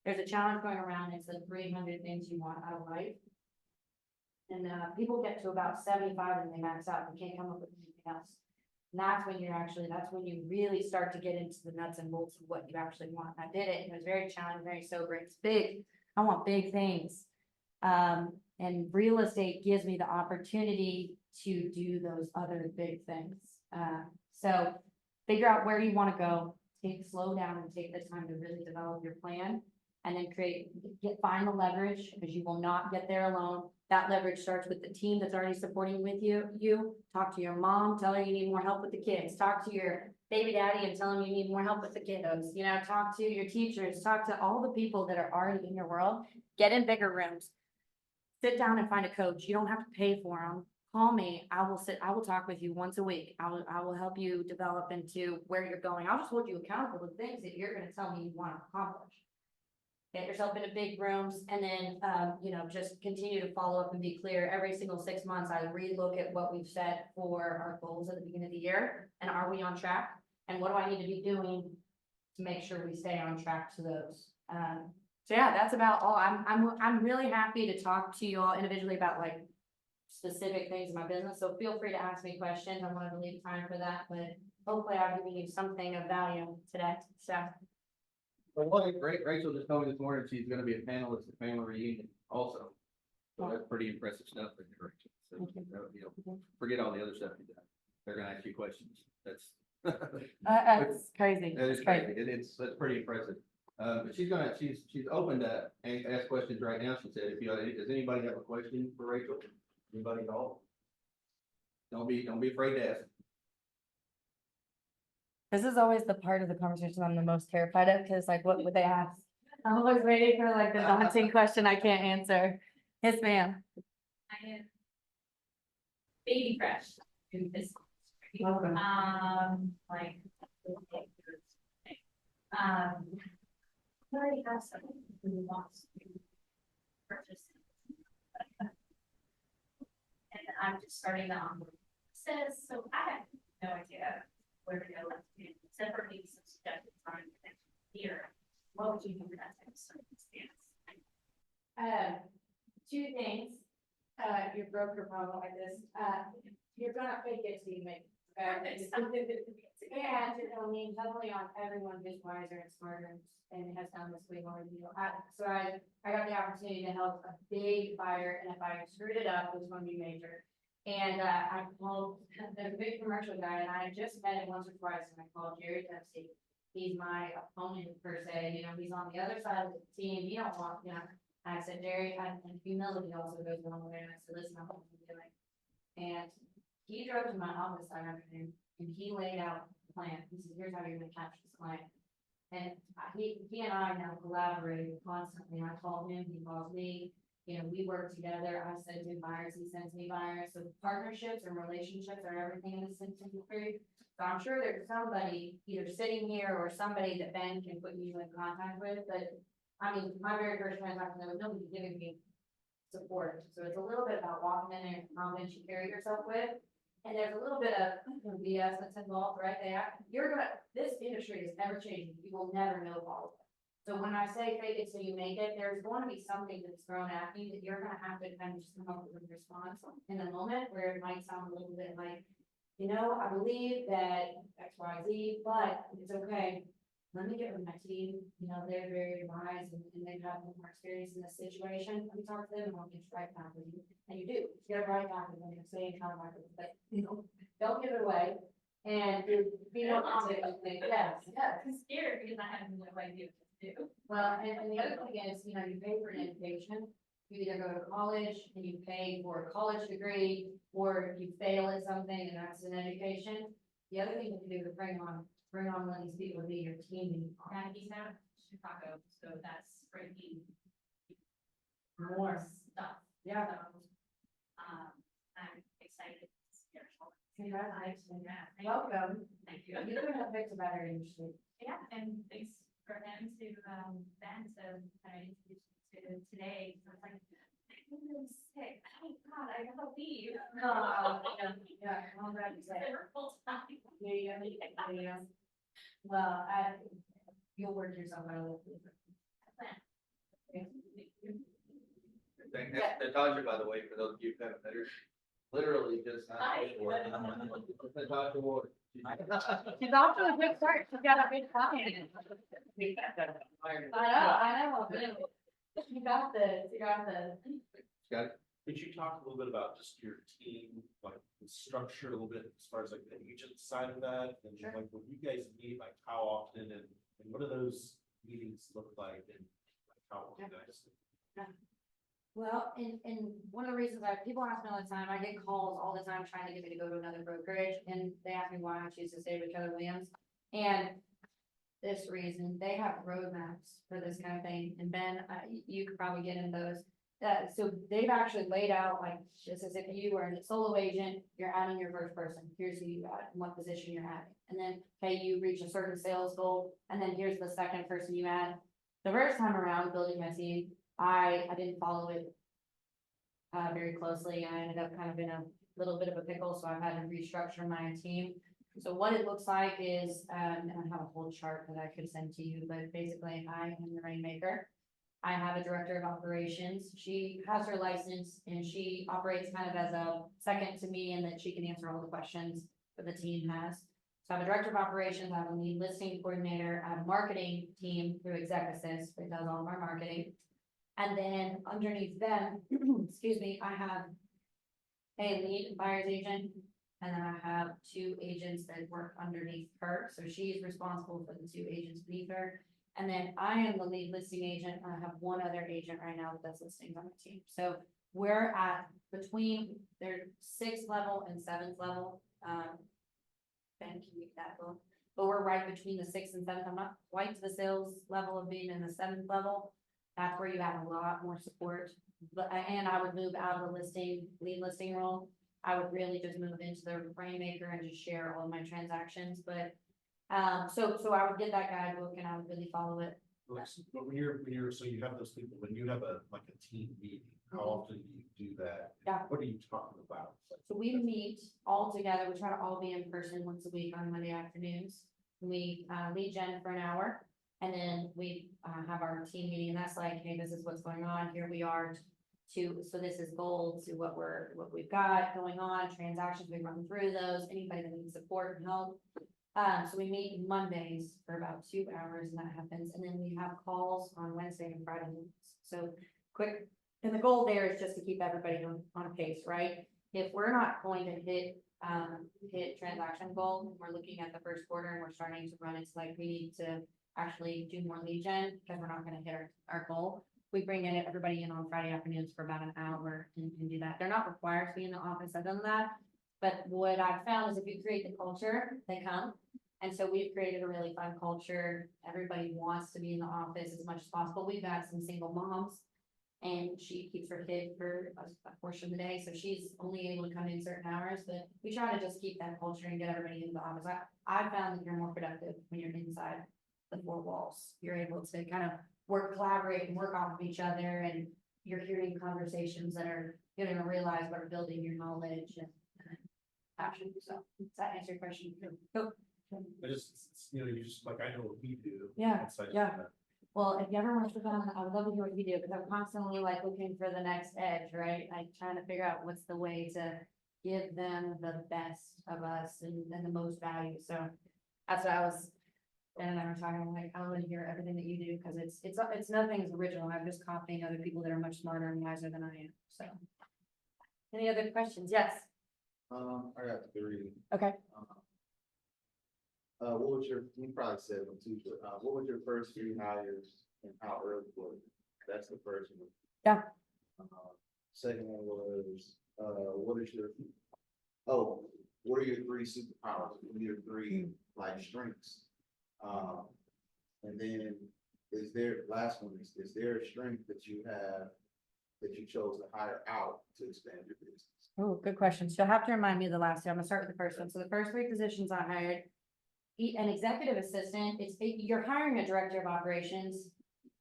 There's a challenge going around. It's the 300 things you want out of life. And people get to about 75 and they max out. They can't come up with anything else. And that's when you really start to get into the nuts and bolts of what you actually want. And I did it. It was very challenging, very sobering. It's big. I want big things. And real estate gives me the opportunity to do those other big things. So figure out where you want to go, slow down and take the time to really develop your plan, and then find the leverage, because you will not get there alone. That leverage starts with the team that's already supporting with you. Talk to your mom, tell her you need more help with the kids. Talk to your baby daddy and tell him you need more help with the kiddos. You know, talk to your teachers, talk to all the people that are already in your world. Get in bigger rooms. Sit down and find a coach. You don't have to pay for them. Call me. I will talk with you once a week. I will help you develop into where you're going. I'll just hold you accountable to things that you're going to tell me you want to accomplish. Get yourself into big rooms, and then, you know, just continue to follow up and be clear. Every single 6 months, I relook at what we've set for our goals at the beginning of the year, and are we on track? And what do I need to be doing to make sure we stay on track to those? So yeah, that's about all. I'm really happy to talk to you all individually about like specific things in my business. So feel free to ask me questions. I wanted to leave time for that, but hopefully I've given you something of value today. So. Well, great. Rachel just told me this morning she's gonna be a panelist at family reunion also. So that's pretty impressive stuff. Rachel. So, you know, forget all the other stuff you done. They're gonna ask you questions. That's That's crazy. That is crazy. That's pretty impressive. But she's open to ask questions right now. She said, does anybody have a question for Rachel? Anybody at all? Don't be afraid to ask. This is always the part of the conversation I'm the most terrified of, because like, what would they ask? I'm always waiting for like the daunting question I can't answer. Yes, ma'am. I am baby fresh in this. Welcome. Like. I already have someone who wants to purchase. And I'm just starting the onboard process, so I have no idea where to go, except for maybe some suggested time next year. What would you do in that type of circumstance? Two things. Your broker model like this. You're gonna fake it till you make it. Yeah, I mean, heavily on everyone who's wiser and smarter and has done this way more than you. I got the opportunity to help a big fire, and if I screwed it up, it was going to be major. And, I called the big commercial guy, and I just met him once or twice, and I called Jerry Dempsey. He's my opponent per se, you know, he's on the other side of the team, you don't want, you know. I said, Jerry, and humility also goes a long way, and I said, listen, I'm what I'm doing. And he drove to my office that afternoon, and he laid out the plan. He said, here's how you're gonna capture this client. And he and I now collaborate constantly. I call him, he calls me, you know, we work together. I send him buyers, he sends me buyers. So partnerships and relationships are everything in this industry. So I'm sure there's somebody either sitting here or somebody that Ben can put you in contact with, but I mean, my very first transaction, there was nobody giving me support. So it's a little bit about walking in there and confidence you carry yourself with. And there's a little bit of BS that's involved, right? This industry is ever changing. You will never know all of it. So when I say fake it till you make it, there's going to be something that's thrown at you that you're gonna have to kind of just come up with a response in the moment where it might sound a little bit like, you know, I believe that X, Y, Z, but it's okay. Let me get with my team, you know, they're very wise and they've had more experience in this situation. Let me talk to them and I'll get right back with you. And you do, get right back with them, you're saying how much, but you know, don't give it away. And if you don't want it, yes, yes. I'm scared because I have no idea what to do. Well, and the other thing is, you know, you pay for an education. You either go to college and you pay for a college degree, or you fail at something and that's an education. The other thing you can do is bring on one of these people to be your team. And he's out of Chicago, so that's bringing More. stuff. Yeah. So, I'm excited. Congratulations. Yeah, Welcome. thank you. You're doing a bit about our industry. Yeah, and thanks for him to, Ben, to kind of introduce me to today. So it's like, I'm really sick. Oh, God, I gotta leave. Yeah, I'm glad you said it. Full time. Yeah. Well, you'll work yourself out of it. Natasha, by the way, for those of you who haven't met her, literally just. Hi. Natasha Ward. She's off to a good start. She's got a big client. I know. You got this, Got it? Could you talk a little bit about just your team, like the structure a little bit as far as like the agent side of that? And Sure. like when you guys meet, like how often and what do those meetings look like and like how organized? Well, and one of the reasons people ask me all the time, I get calls all the time trying to get me to go to another brokerage, and they ask me why I choose to stay with Keller Williams. And this reason, they have roadmaps for this kind of thing, and Ben, you could probably get in those. So they've actually laid out like, just as if you were a solo agent, you're adding your first person, here's who you add, and what position you're adding. And then, okay, you reach a certain sales goal, and then here's the second person you add. The first time around building my team, I didn't follow it very closely. I ended up kind of in a little bit of a pickle, so I've had to restructure my team. So what it looks like is, and I have a whole chart that I could send to you, but basically I am the rainmaker. I have a director of operations. She has her license and she operates kind of as a second to me, and that she can answer all the questions that the team has. So I have a director of operations, I have a lead listing coordinator, I have a marketing team through Exec Assist that does all of our marketing. And then underneath them, excuse me, I have a lead buyer's agent, and then I have two agents that work underneath her. So she's responsible for the two agents beneath her. And then I am the lead listing agent. I have one other agent right now that does listings on my team. So we're at between their 6th level and 7th level. Ben can read that book, but we're right between the 6th and 7th. I'm not quite to the sales level of being in the 7th level. That's where you have a lot more support. But, and I would move out of the lead listing role. I would really just move into the rainmaker and just share all of my transactions. But so I would get that guidebook and I would really follow it. But when you're, so you have those people, when you have a team meeting, how often do you do that? Yeah. What are you talking about? So we meet all together. We try to all be in person once a week on Monday afternoons. We lead gen for an hour, and then we have our team meeting, and that's like, hey, this is what's going on. Here we are so this is gold to what we've got going on, transactions, we run through those, anybody that needs support and help. So we meet Mondays for about 2 hours and that happens, and then we have calls on Wednesday and Friday. So quick, and the goal there is just to keep everybody on a pace, right? If we're not going to hit transaction goal, we're looking at the first quarter and we're starting to run, it's like we need to actually do more lead gen because we're not gonna hit our goal. We bring in everybody in on Friday afternoons for about an hour and do that. They're not required to be in the office. I've done that. But what I've found is if you create the culture, they come. And so we've created a really fun culture. Everybody wants to be in the office as much as possible. We've had some single moms and she keeps her kid for a portion of the day. So she's only able to come in certain hours, but we try to just keep that culture and get everybody into the office. I found that you're more productive when you're inside the four walls. You're able to kind of collaborate and work off of each other, and you're hearing conversations that are, you're gonna realize what are building your knowledge and passion. So does that answer your question? Cool. I just, you just like, I know what we do. Yeah, It's like, yeah. Well, if you ever want to come, I would love to hear what you do, because I'm constantly like looking for the next edge, right? Like trying to figure out what's the way to give them the best of us and the most value. So that's what I was, Ben and I were talking, I'm like, I want to hear everything that you do, because it's nothing's original. I'm just copying other people that are much smarter and wiser than I am. So any other questions? Yes. I got 3. Okay. What was you probably said them too, but, what was your first 3 hires and how early was it? That's the first one. Yeah. Second one was, what are your 3 superpowers? What are your 3 like strengths? And then last one is there a strength that you have that you chose to hire out to expand your business? Oh, good question. So you'll have to remind me of the last two. I'm gonna start with the first one. So the first 3 positions I hired, an executive assistant, you're hiring a director of operations,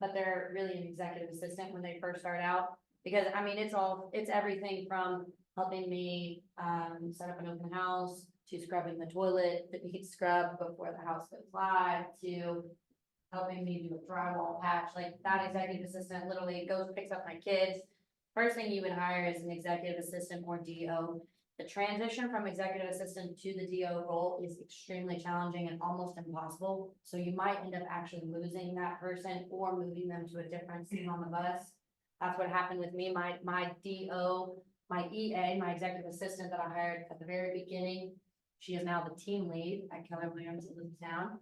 but they're really an executive assistant when they first start out. Because I mean, it's everything from helping me set up an open house, to scrubbing the toilet that needs scrubbed before the house goes live, to helping me do a drywall patch. Like that executive assistant literally goes, picks up my kids. First thing you would hire is an executive assistant or DO. The transition from executive assistant to the DO role is extremely challenging and almost impossible. So you might end up actually losing that person or moving them to a different seat on the bus. That's what happened with me. My DO, my EA, my executive assistant that I hired at the very beginning, she is now the team lead at Keller Williams in Town.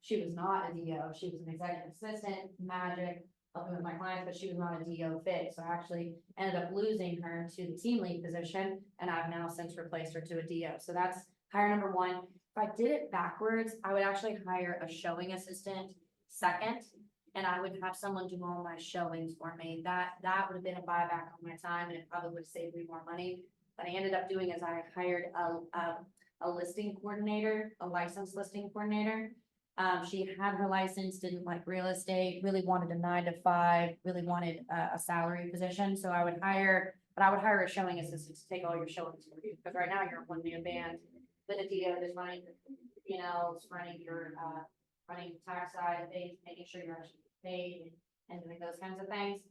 She was not a DO. She was an executive assistant, magic, helping with my clients, but she was not a DO fit. So I actually ended up losing her to the team lead position, and I've now since replaced her to a DO. So that's hire number 1. If I did it backwards, I would actually hire a showing assistant second, and I would have someone do all my showings for me. That would have been a buyback of my time, and it probably would have saved me more money. What I ended up doing is I hired a listing coordinator, a licensed listing coordinator. She had her license, didn't like real estate, really wanted a 9 to 5, really wanted a salary position. So I would hire a showing assistant to take all your showings for you. Because right now you're a one-man band with a DO that's running, running your, running tax side of things, making sure you're actually paid and doing those kinds of things.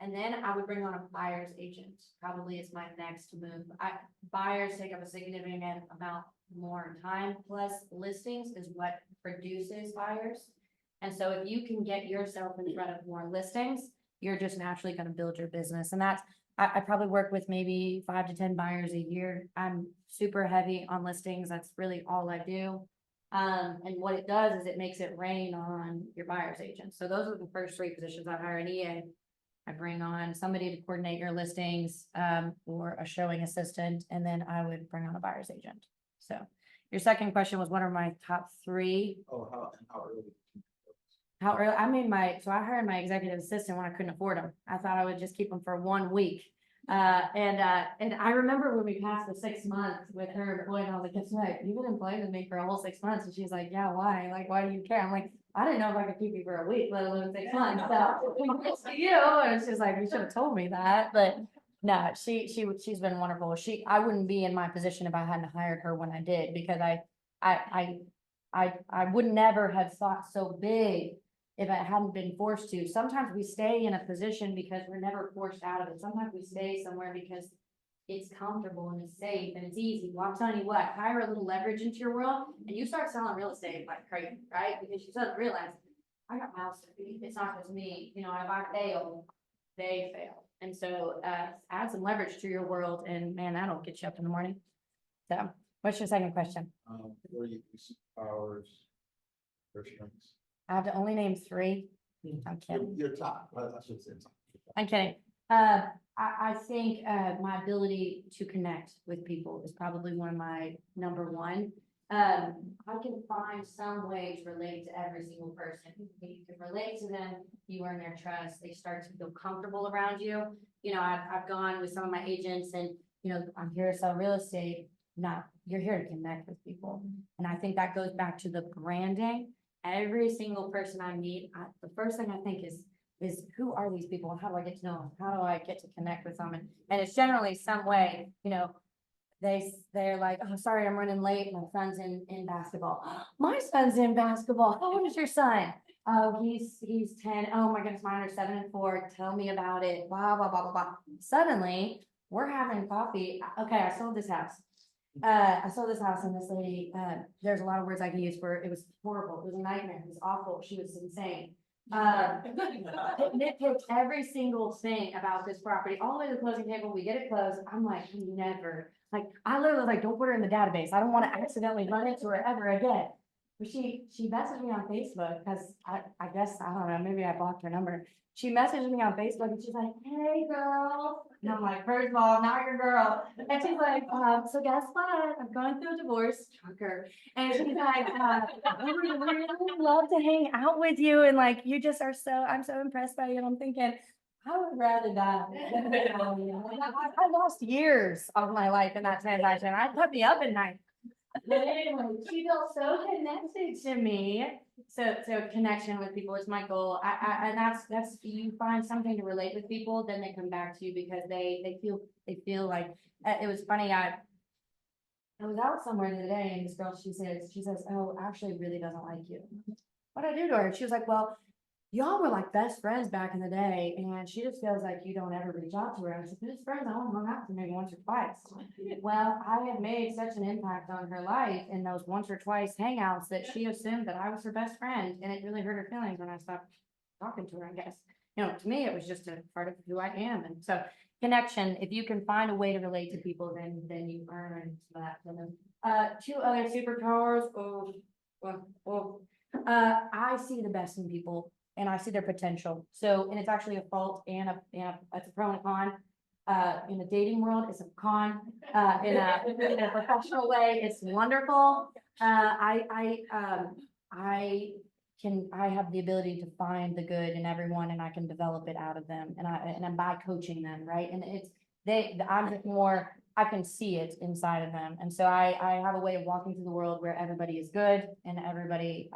And then I would bring on a buyer's agent, probably is my next move. Buyers take up a significant amount more time, plus listings is what produces buyers. And so if you can get yourself in front of more listings, you're just naturally going to build your business. And that's, I probably work with maybe 5 to 10 buyers a year. I'm super heavy on listings. That's really all I do. And what it does is it makes it rain on your buyer's agent. So those are the first 3 positions. I hire an EA. I bring on somebody to coordinate your listings, or a showing assistant, and then I would bring on a buyer's agent. So your second question was, what are my top 3? Oh, how early? How early? I hired my executive assistant when I couldn't afford him. I thought I would just keep him for 1 week. And I remember when we passed the 6 months with her employed, I was like, guess what? You've been employed with me for a whole 6 months. And she's like, yeah, why? Like, why do you care? I'm like, I didn't know if I could keep you for a week, let alone 6 months. So thanks to you. And she's like, you should have told me that. But no, she's been wonderful. I wouldn't be in my position if I hadn't hired her when I did, because I would never have thought so big if I hadn't been forced to. Sometimes we stay in a position because we're never forced out of it. Sometimes we stay somewhere because it's comfortable and it's safe and it's easy. Well, I'm telling you what, hire a little leverage into your world and you start selling real estate like crazy, right? Because you suddenly realize, I got mouths to feed. It's not just me, you know, if I fail, they fail. And so, add some leverage to your world and man, that'll get you up in the morning. So, what's your second question? Where you use powers or strengths? I have to only name three. I'm kidding. Your top, I should say top. I'm kidding. I think, my ability to connect with people is probably one of my number one. I can find some way to relate to every single person. You can relate to them, you earn their trust, they start to feel comfortable around you. You know, I've gone with some of my agents and, you know, I'm here to sell real estate. No, you're here to connect with people. And I think that goes back to the branding. Every single person I meet, the first thing I think is who are these people and how do I get to know them? How do I get to connect with them? And it's generally some way, you know, they're like, oh, sorry, I'm running late. My son's in basketball. My son's in basketball. How old is your son? Oh, he's 10. Oh my goodness, mine are 7 and 4. Tell me about it. Blah, blah, blah, blah, blah. Suddenly we're having coffee. Okay, I sold this house. And this lady, there's a lot of words I can use for it. It was horrible. It was a nightmare. It was awful. She was insane. Nitpicked every single thing about this property, all the way to the closing table. We get it closed. I'm like, never. Like, I literally was like, don't put her in the database. I don't want to accidentally run into her ever again. But she messaged me on Facebook because I guess, I don't know, maybe I blocked her number. She messaged me on Facebook and she's like, hey girl. And I'm like, first of all, I'm not your girl. And she's like, so guess what? I'm going through a divorce. Shocker. And she's like, I would really love to hang out with you. And like, you just are I'm so impressed by you. And I'm thinking, I would rather die. I lost years of my life in that transaction. I put me up at night. But anyway, she felt so connected to me. So connection with people is my goal. And that's you find something to relate with people, then they come back to you because they feel like it was funny. I was out somewhere the other day and this girl, she says, oh, Ashley really doesn't like you. What'd I do to her? She was like, well, y'all were like best friends back in the day, and she just feels like you don't ever reach out to her. I said, best friends, I only hung out with her maybe once or twice. Well, I had made such an impact on her life in those once or twice hangouts that she assumed that I was her best friend, and it really hurt her feelings when I stopped talking to her, I guess. You know, to me, it was just a part of who I am. And so connection, if you can find a way to relate to people, then you earn that. Two other superpowers. I see the best in people and I see their potential. So, and it's actually a fault and it's a pro and a con. In the dating world, it's a con. In a professional way, it's wonderful. I have the ability to find the good in everyone and I can develop it out of them and I'm by coaching them, right? And I'm just more, I can see it inside of them. And so I have a way of walking through the world where everybody is good and everybody,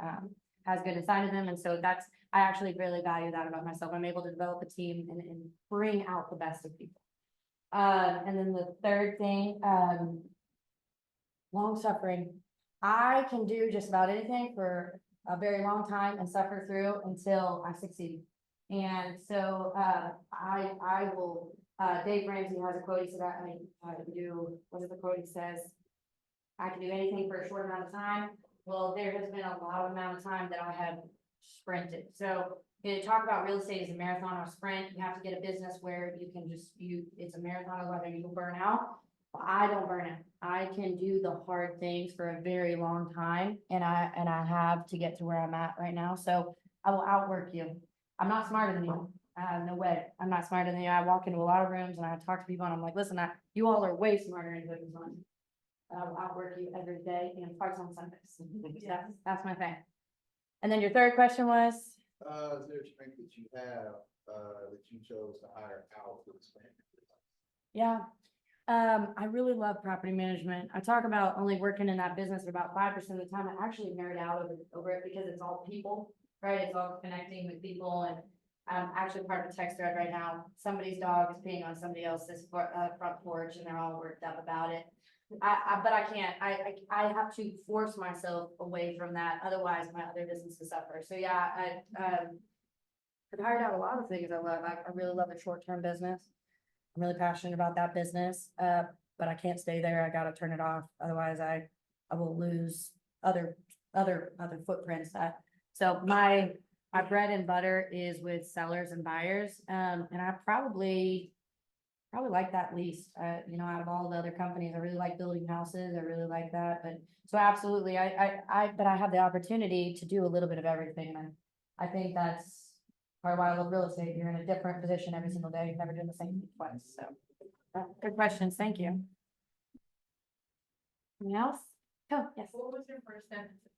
has good inside of them. And so I actually really value that about myself. I'm able to develop a team and bring out the best of people. And then the third thing, long suffering. I can do just about anything for a very long time and suffer through until I succeed. And so, I will, Dave Ramsey has a quote. He said, I can do, what is the quote? He says, I can do anything for a short amount of time. Well, there has been a lot of amount of time that I have sprinted. So you talk about real estate as a marathon or a sprint. You have to get a business where you can it's a marathon, whether you will burn out. But I don't burn out. I can do the hard things for a very long time. And I have to get to where I'm at right now. So I will outwork you. I'm not smarter than you. No way. I'm not smarter than you. I walk into a lot of rooms and I talk to people and I'm like, listen, you all are way smarter than you. I'll outwork you every day and parts on Sundays. That's my thing. And then your third question was? Is there a strength that you have, that you chose to hire out to expand? Yeah. I really love property management. I talk about only working in that business for about 5% of the time. I actually nerd out over it because it's all people, right? It's all connecting with people. And I'm actually part of a text thread right now. Somebody's dog is peeing on somebody else's front porch and they're all worked up about it. but I can't, I have to force myself away from that, otherwise my other businesses suffer, so yeah, I've hired out a lot of things I love, I really love the short-term business. I'm really passionate about that business, but I can't stay there, I gotta turn it off, otherwise I will lose other footprints that, so my bread and butter is with sellers and buyers, and I probably like that least, you know, out of all the other companies, I really like building houses, I really like that, but, so absolutely, but I have the opportunity to do a little bit of everything, and I think that's part of why I love real estate, you're in a different position every single day, never doing the same thing twice, so. Good questions, thank you. Anything else? Oh, yes. What was your first step into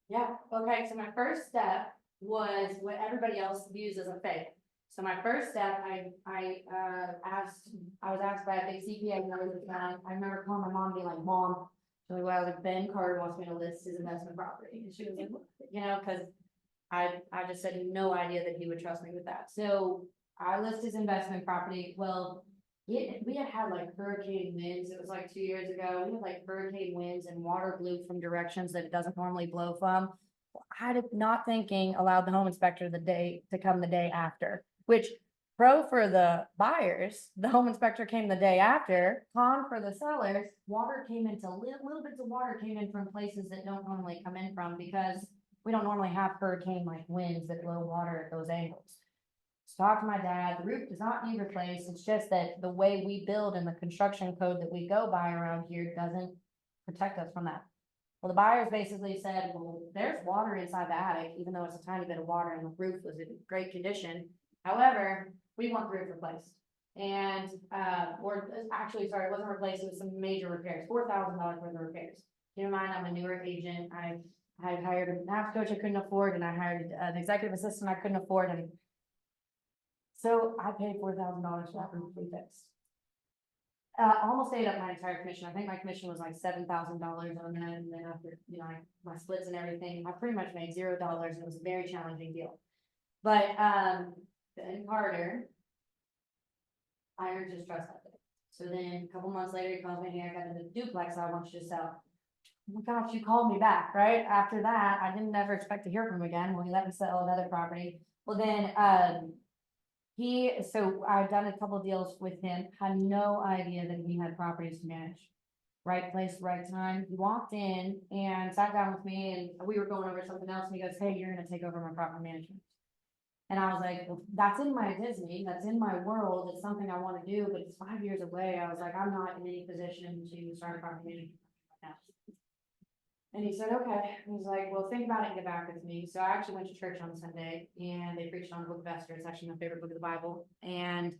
Yeah, okay, so my first step was what everybody else views as a fake. So my first step, I was asked by a big CPA, I remember calling my mom, and being like, Mom, so well, Ben Carter wants me to list his investment property, and she was like, "What?" You know, cause I just had no idea that he would trust me with that, so I list his investment property, well, we had like hurricane winds, it was like 2 years ago, we had like hurricane winds and water blew from directions that it doesn't normally blow from. I did not thinking allowed the home inspector to come the day after, which pro for the buyers, the home inspector came the day after, con for the sellers, water came into, little bits of water came in from places that don't normally come in from because we don't normally have hurricane like winds that blow water at those angles. So talk to my dad, the roof does not need replaced, it's just that the way we build and the construction code that we go by around here doesn't protect us from that. Well, the buyers basically said, well, there's water inside the attic, even though it's a tiny bit of water and the roof was in great condition. However, we want the roof replaced. And, or actually, sorry, it wasn't replaced, it was some major repairs, $4,000 worth of repairs. Keep in mind, I'm a newer agent, I hired a math coach I couldn't afford, and I hired an executive assistant I couldn't afford, and so I paid $4,000 for that roof to be fixed. Almost ate up my entire commission. I think my commission was like $7,000 on that, and then after, you know, my splits and everything, I pretty much made $0, and it was a very challenging deal. But, Ben Carter, I earned his trust that day. So then a couple months later, he calls me, "Hey, I got a duplex I want you to sell." Oh my gosh, you called me back, right? After that, I didn't ever expect to hear from him again. Well, he let me sell another property. Well, then, so I've done a couple deals with him, had no idea that he had properties to manage. Right place, right time. He walked in and sat down with me, and we were going over something else, and he goes, "Hey, you're gonna take over my property management." And I was like, well, that's in my Disney, that's in my world, it's something I wanna do, but it's 5 years away. I was like, I'm not in any position to start a property management right now. And he said, okay. He's like, well, think about it and get back with me. So I actually went to church on Sunday, and they preached on the book of Esther. It's actually my favorite book of the Bible. And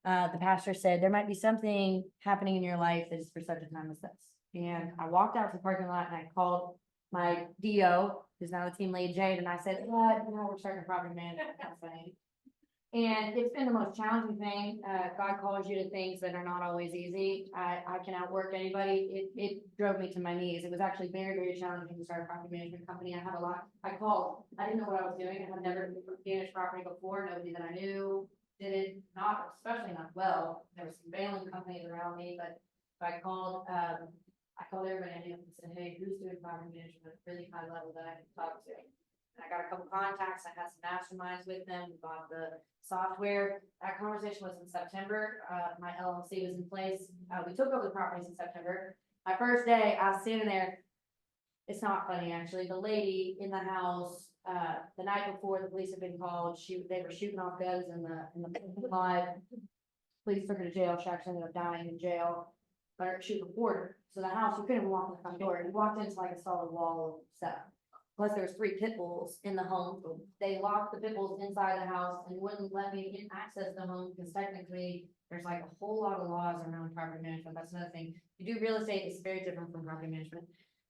the pastor said, there might be something happening in your life that is for such a time as this. And I walked out to the parking lot, and I called my DO, who's now the team lead, Jade, and I said, what, you know, we're starting a property management company. And it's been the most challenging thing. God calls you to things that are not always easy. I can outwork anybody. It drove me to my knees. It was actually very, very challenging to start a property management company. I had a lot. I didn't know what I was doing. I had never managed property before. Nobody that I knew did it, especially not well. There were some bailing companies around me, but I called everybody I knew and said, hey, who's doing property management at a really high level that I can talk to? And I got a couple contacts. I had some masterminds with them. We bought the software. That conversation was in September. My LLC was in place. We took over the properties in September. My first day, I was sitting there. It's not funny, actually. The lady in the house, the night before the police had been called, they were shooting off guns in the parking lot. Police took her to jail. She actually ended up dying in jail. But she was a porter. So the house, you couldn't even walk in the front door. You walked into like a solid wall of stuff. Plus there was 3 pit bulls in the home. They locked the pit bulls inside the house and wouldn't let me access the home because technically there's like a whole lot of laws around property management. That's another thing. You do real estate, it's very different from property management.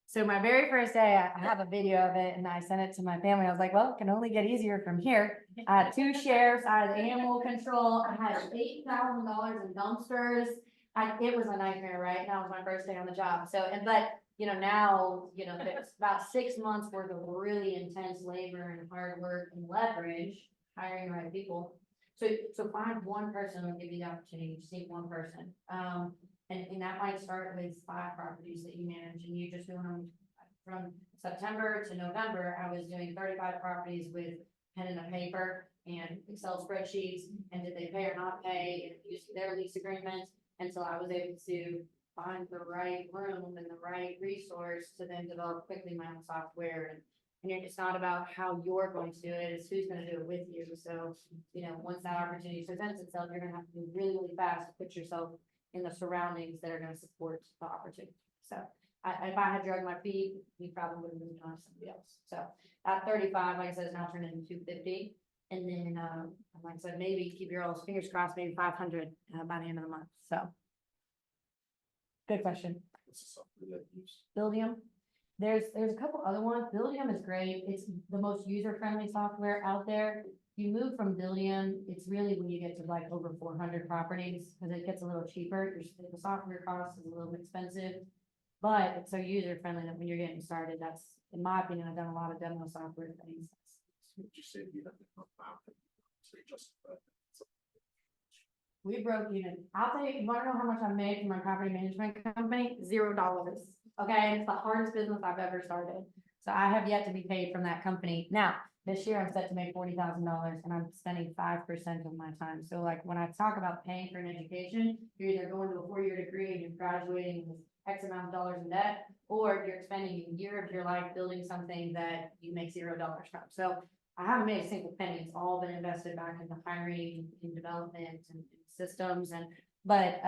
So my very first day, I have a video of it and I sent it to my family. I was like, well, it can only get easier from here. I had 2 sheriffs, I had animal control, I had $8,000 in dumpsters. It was a nightmare, right? That was my first day on the job. So, but you know, now, you know, it's about 6 months worth of really intense labor and hard work and leverage, hiring the right people. So find one person, will give you the opportunity, you just need one person. And that might start with 5 properties that you manage, and you're just doing them from September to November. I was doing 35 properties with pen and a paper and Excel spreadsheets, and did they pay or not pay, and using their lease agreement, until I was able to find the right room and the right resource to then develop quickly my own software. And it's not about how you're going to do it, it's who's gonna do it with you. So, once that opportunity presents itself, you're gonna have to move really, really fast to put yourself in the surroundings that are gonna support the opportunity. So if I had drugged my feet, you probably would have moved on to somebody else. So at 35, like I said, is now turned into 250. And then, like I said, maybe keep your all's fingers crossed, maybe 500 by the end of the month. So. Good question. This is something that use. Buildium. There's a couple other ones. Buildium is great. It's the most user-friendly software out there. You move from Buildium, it's really when you get to like over 400 properties, because it gets a little cheaper. The software cost is a little expensive, but it's so user-friendly that when you're getting started, that's, in my opinion, I've done a lot of demo software things. Would you say you have to come out? So you just. We broke even. I'll tell you, you wanna know how much I made from my property management company? $0. Okay, and it's the hardest business I've ever started. So I have yet to be paid from that company. Now, this year I'm set to make $40,000 and I'm spending 5% of my time. So like when I talk about paying for an education, you're either going to a 4-year degree and you're graduating with X amount of dollars in debt, or you're spending a year of your life building something that you make $0 from. So I haven't made a single penny. It's all been invested back into hiring and development and systems but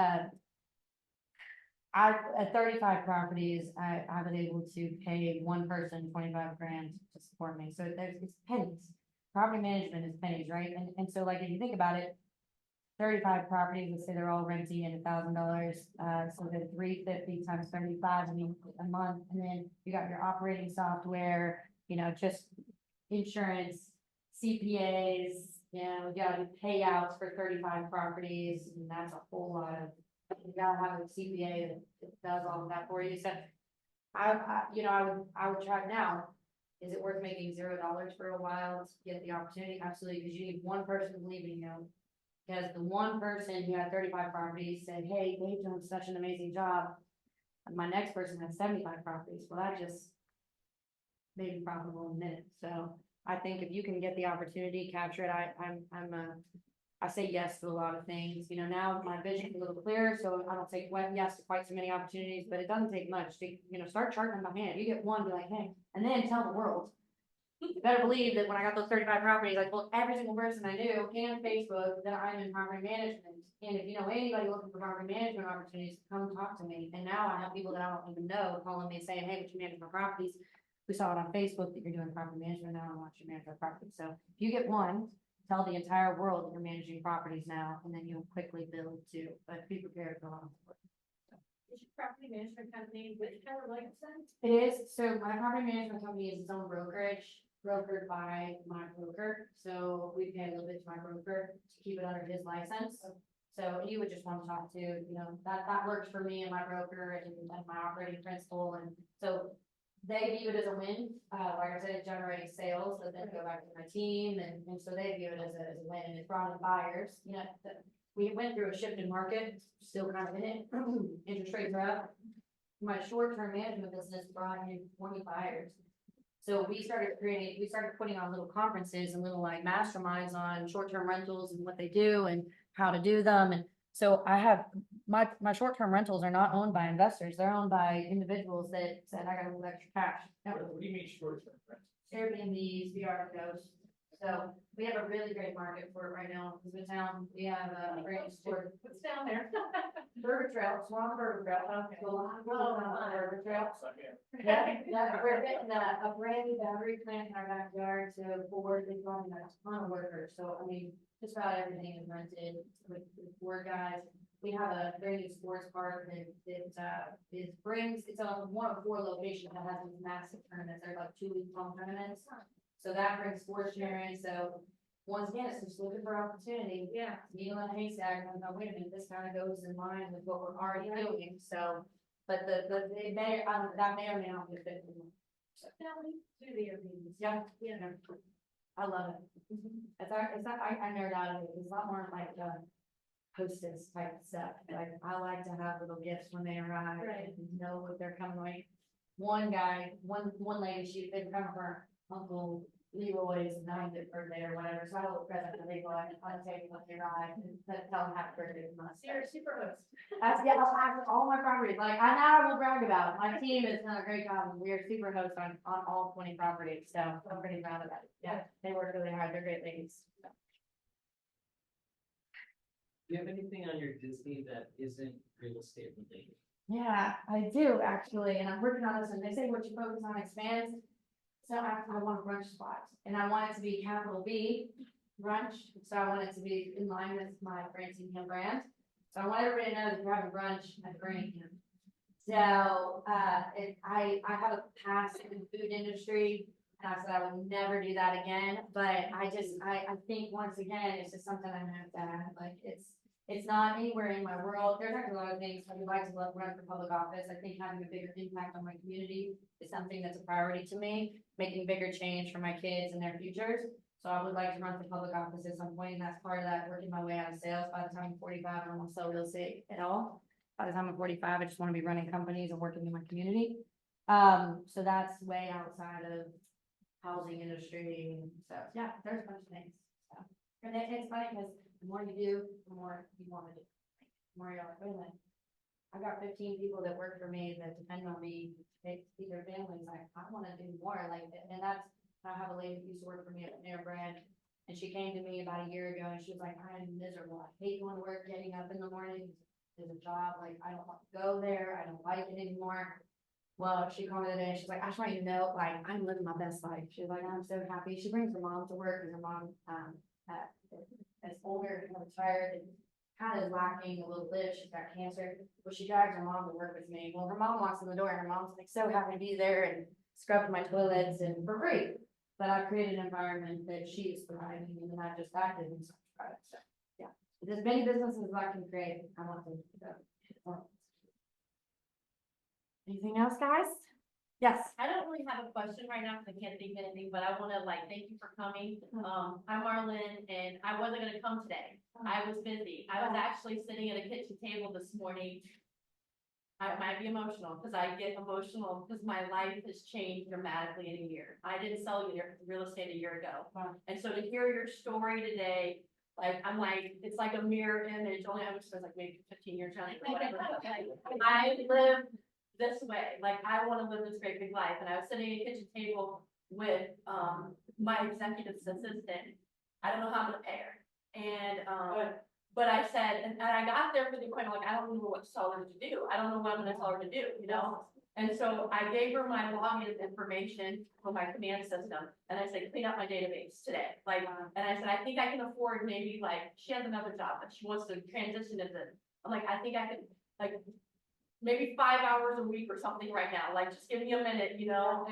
at 35 properties, I've been able to pay one person 25 grand to support me. So it's pennies. Property management is pennies, right? And so like, if you think about it, 35 properties, let's say they're all renting at $1,000. So they're 350 times 35 a month. And then you got your operating software, just insurance, CPAs, we gotta do payouts for 35 properties, and that's a whole lot of, you gotta have a CPA that does all of that for you. So I would try it now. Is it worth making $0 for a while to get the opportunity? Absolutely, because you need one person believing you. Because the one person who had 35 properties said, hey, they've done such an amazing job. And my next person had 75 properties. Well, that just made me profitable in a minute. So I think if you can get the opportunity, capture it. I say yes to a lot of things. Now my vision's a little clearer, so I don't say yes to quite so many opportunities, but it doesn't take much to, start charting them by hand. You get one, be like, hey, and then tell the world. You better believe that when I got those 35 properties, I told every single person I knew and Facebook that I'm in property management. And if you know anybody looking for property management opportunities, come talk to me. And now I have people that I don't even know calling me saying, hey, would you manage my properties? We saw it on Facebook that you're doing property management now. I want you to manage our property. So if you get one, tell the entire world that you're managing properties now, and then you'll quickly build too. But be prepared for a lot of work. Is your property management company with Keller Williamson? It is. So my property management company is its own brokerage, brokered by my broker. So we pay a little bit to my broker to keep it under his license. So you would just want to talk to, that works for me and my broker and my operating principal. And so they view it as a win. Like I said, it generates sales that then go back to my team. And so they view it as a win, and it brought in buyers. We went through a shift in market, still kind of in it. Interest rates are up. My short-term management business brought in 20 buyers. So we started putting on little conferences and little like masterminds on short-term rentals and what they do and how to do them. And so I have my short-term rentals are not owned by investors. They're owned by individuals that said, I got a little extra cash. What do you mean short-term rent? Airbnbs, VRBOs. So we have a really great market for it right now. In the town, we have a great store. What's down there? Burger Trail, Swan Burger Trail. Go on Burger Trail. So, yeah. Yeah, we're getting a brand new battery plant in our backyard to forward the growing a ton of workers. So, I mean, just about everything is rented with 4 guys. We have a brand new sports park that it's one of 4 locations that has these massive tournaments. They're like 2-week-long tournaments. So that brings sports sharing. So once again, it's just looking for opportunity. Yeah. Needle in a haystack. I'm like, wait a minute, this kind of goes in line with what we're already doing. So, but it may, that may or may not be fit for me. Do the Airbnbs. Yeah. Yeah. I love it. I nerd out of it. It's a lot more like hostess type stuff. Like, I like to have little gifts when they arrive. Right. And know what they're coming like. One lady, she's been coming for her Uncle Leroy's 90th birthday or whatever, so I will present the Leroy on the table when they arrive and tell them happy birthday from us. So you're a super host. Yeah, I have all my properties, like, I will brag about it. My team has done a great job, and we are super hosts on all 20 properties, so I'm pretty proud of that. Yeah, they work really hard, they're great ladies. So. Do you have anything on your Disney that isn't real estate related? Yeah, I do actually, and I'm working on this, and they say what you focus on expands. So I want a brunch spot, and I want it to be capital B, brunch, so I want it to be in line with my Brantingham brand. So I want everybody to know that you're having brunch at Brantingham. So, I have a past in the food industry, and I said I would never do that again, but I think once again, it's just something I have to have, like, it's not anywhere in my world. There's actually a lot of things I would like to run for public office. I think having a bigger impact on my community is something that's a priority to me, making bigger change for my kids and their futures. So I would like to run for public office at some point, and that's part of that, working my way out of sales. By the time I'm 45, I don't want to sell real estate at all. By the time I'm 45, I just want to be running companies and working in my community. So that's way outside of housing industry. So yeah, there's a bunch of things. So, and it's funny because the more you do, the more you want to do. The more you're like, wait a minute. I got 15 people that work for me that depend on me. They feed their families. Like, I want to do more. Like, and that's, I have a lady who used to work for me at Panera Bread, and she came to me about a year ago, and she was like, I'm miserable. I hate going to work, getting up in the morning. There's a job, like, I don't want to go there. I don't like it anymore. Well, she called me the day, and she's like, I just want you to know, like, I'm living my best life. She's like, I'm so happy. She brings her mom to work, because her mom, is older, kind of retired, and kind of lacking a little bit. She's got cancer, but she drags her mom to work with me. Well, her mom walks in the door, and her mom's like so happy to be there and scrub my toilets and for free. But I created an environment that she is thriving in, and I just acted and so yeah. If there's many businesses I can create, I want to go. Anything else, guys? Yes. I don't really have a question right now because I can't think of anything, but I want to thank you for coming. I'm Marlon, and I wasn't going to come today. I was busy. I was actually sitting at a kitchen table this morning. I might be emotional because I get emotional because my life has changed dramatically in a year. I didn't sell real estate a year ago. Wow. And so to hear your story today, I'm like, it's like a mirror image. Only I was like maybe 15 years young or whatever. I live this way. Like, I want to live this great big life. And I was sitting at a kitchen table with my executive assistant. I don't know how I'm gonna pay her. And but I said, and I got there for the point, like, I don't know what to tell her to do. I don't know what I'm gonna tell her to do, you know? And so I gave her my login information for my command system, and I said, clean up my database today. Like, and I said, I think I can afford maybe, like, she has another job, but she wants to transition into, I'm like, I think I could, like, maybe 5 hours a week or something right now, like, just give me a minute, you know?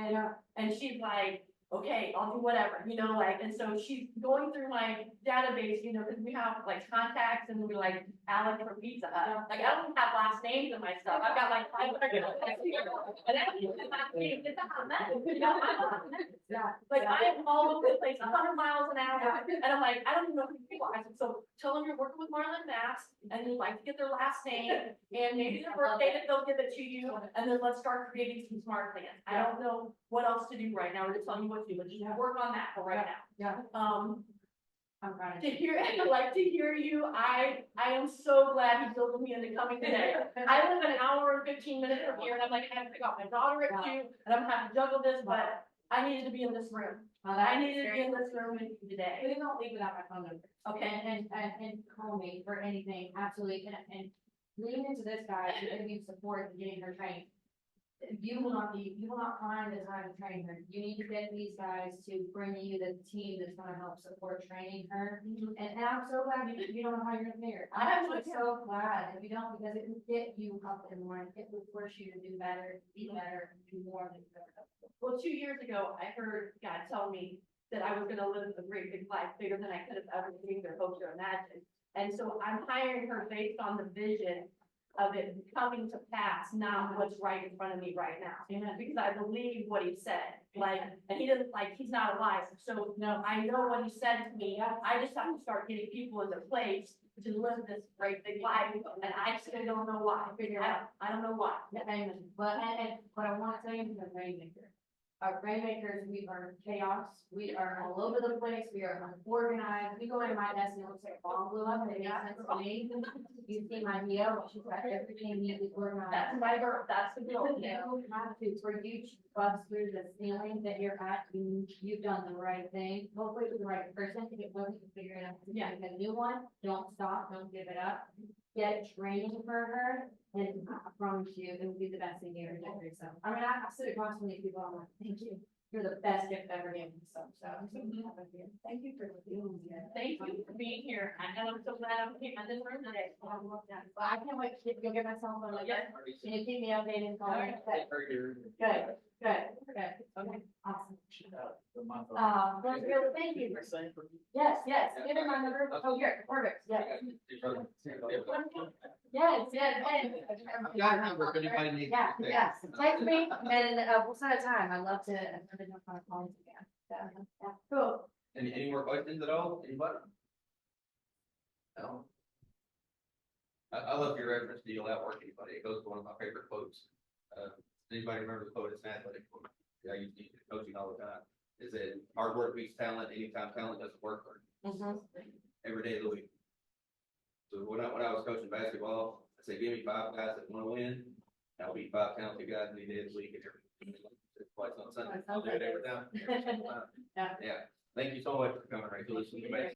And she's like, okay, I'll do whatever, you know, like, and so she's going through my database, you know, because we have like contacts and we like Alec from Pizza Hut. Like, I don't even have last names in my stuff. I've got like 500 contacts here. And I don't even have last names. It's not that, you know, I'm not that. Like, I am all over the place, 100 miles an hour. And I'm like, I don't even know who you are. I said, so tell them you're working with Marlon Maps and you'd like to get their last name and maybe their birthday that they'll give it to you. And then let's start creating some smart plans. I don't know what else to do right now or to tell you what to do, but just work on that for right now. Yeah. I'm trying To hear, like, to hear you, I am so glad he built me into coming today. I live an hour and 15 minutes from here, and I'm like, I have to pick up my daughter at 2, and I'm having to juggle this, but I needed to be in this room. I needed to be in this room with you today. Please don't leave without my phone number. Okay, And call me for anything, absolutely, and lean into this guy, and give support and getting her trained. You will not find the time to train her. You need to get these guys to bring you the team that's gonna help support training her. And I'm so glad you don't know how you're gonna pay her. I'm actually so glad if you don't, because it will get you up in the morning. It will force you to do better, be better, do more than you've ever done. well, 2 years ago, I heard God tell me that I was gonna live a great big life, bigger than I could have ever dreamed or hoped or imagined. And so I'm hiring her based on the vision of it coming to pass, not what's right in front of me right now. Because I believe what he said, like, and he doesn't, like, he's not alive, so, no, I know what he said to me, I just have to start getting people into place to live this great big life, and I still don't know why, I don't know why. Amen. But, and what I want to tell you is a rainmaker. Our rainmakers, we are chaos, we are all over the place, we are unorganized, we go into my desk and it looks like a bomb blew up, and it makes sense to me. You see my deal, she's got everything neatly organized. That's my girl, that's the girl, You don't have to, for you to bust through the ceiling that you're at, you've done the right thing, hopefully with the right person, if it wasn't, you figure it out. Yeah. Get a new one, don't stop, don't give it up, get training for her, and I promise you, it will be the best thing you ever did for yourself. I mean, I sit across from these people, I'm like, thank you, you're the best gift ever given myself, so. Thank you for doing that. thank you for being here, and I'm so glad I came in this room today. Well, I can't wait to go get my cell phone, like, Yeah. can you keep me updated? Good, good, good, okay, awesome. Well, really, thank you. Yes, give me my number, oh, here, perfect, yes. Yes, and. I've got her number if anybody needs. Yeah, it. yes, text me, and, we'll set a time, I'd love to know how to call you again, so, yeah, cool. Any more questions at all? Anybody? No? I love your reference to you'll outwork anybody. It goes to one of my favorite quotes. Anybody remember the quote? It's an athletic quote. I use it in coaching all the time. Is that hard work beats talent anytime talent doesn't work hard. Every day of the week. So when I was coaching basketball, I said, give me 5 guys that want to win. I'll beat 5 talented guys any day of the week and every twice on Sunday. I'll do it every time. Yeah. Yeah. Thank you so much for coming, Rachel. This was amazing.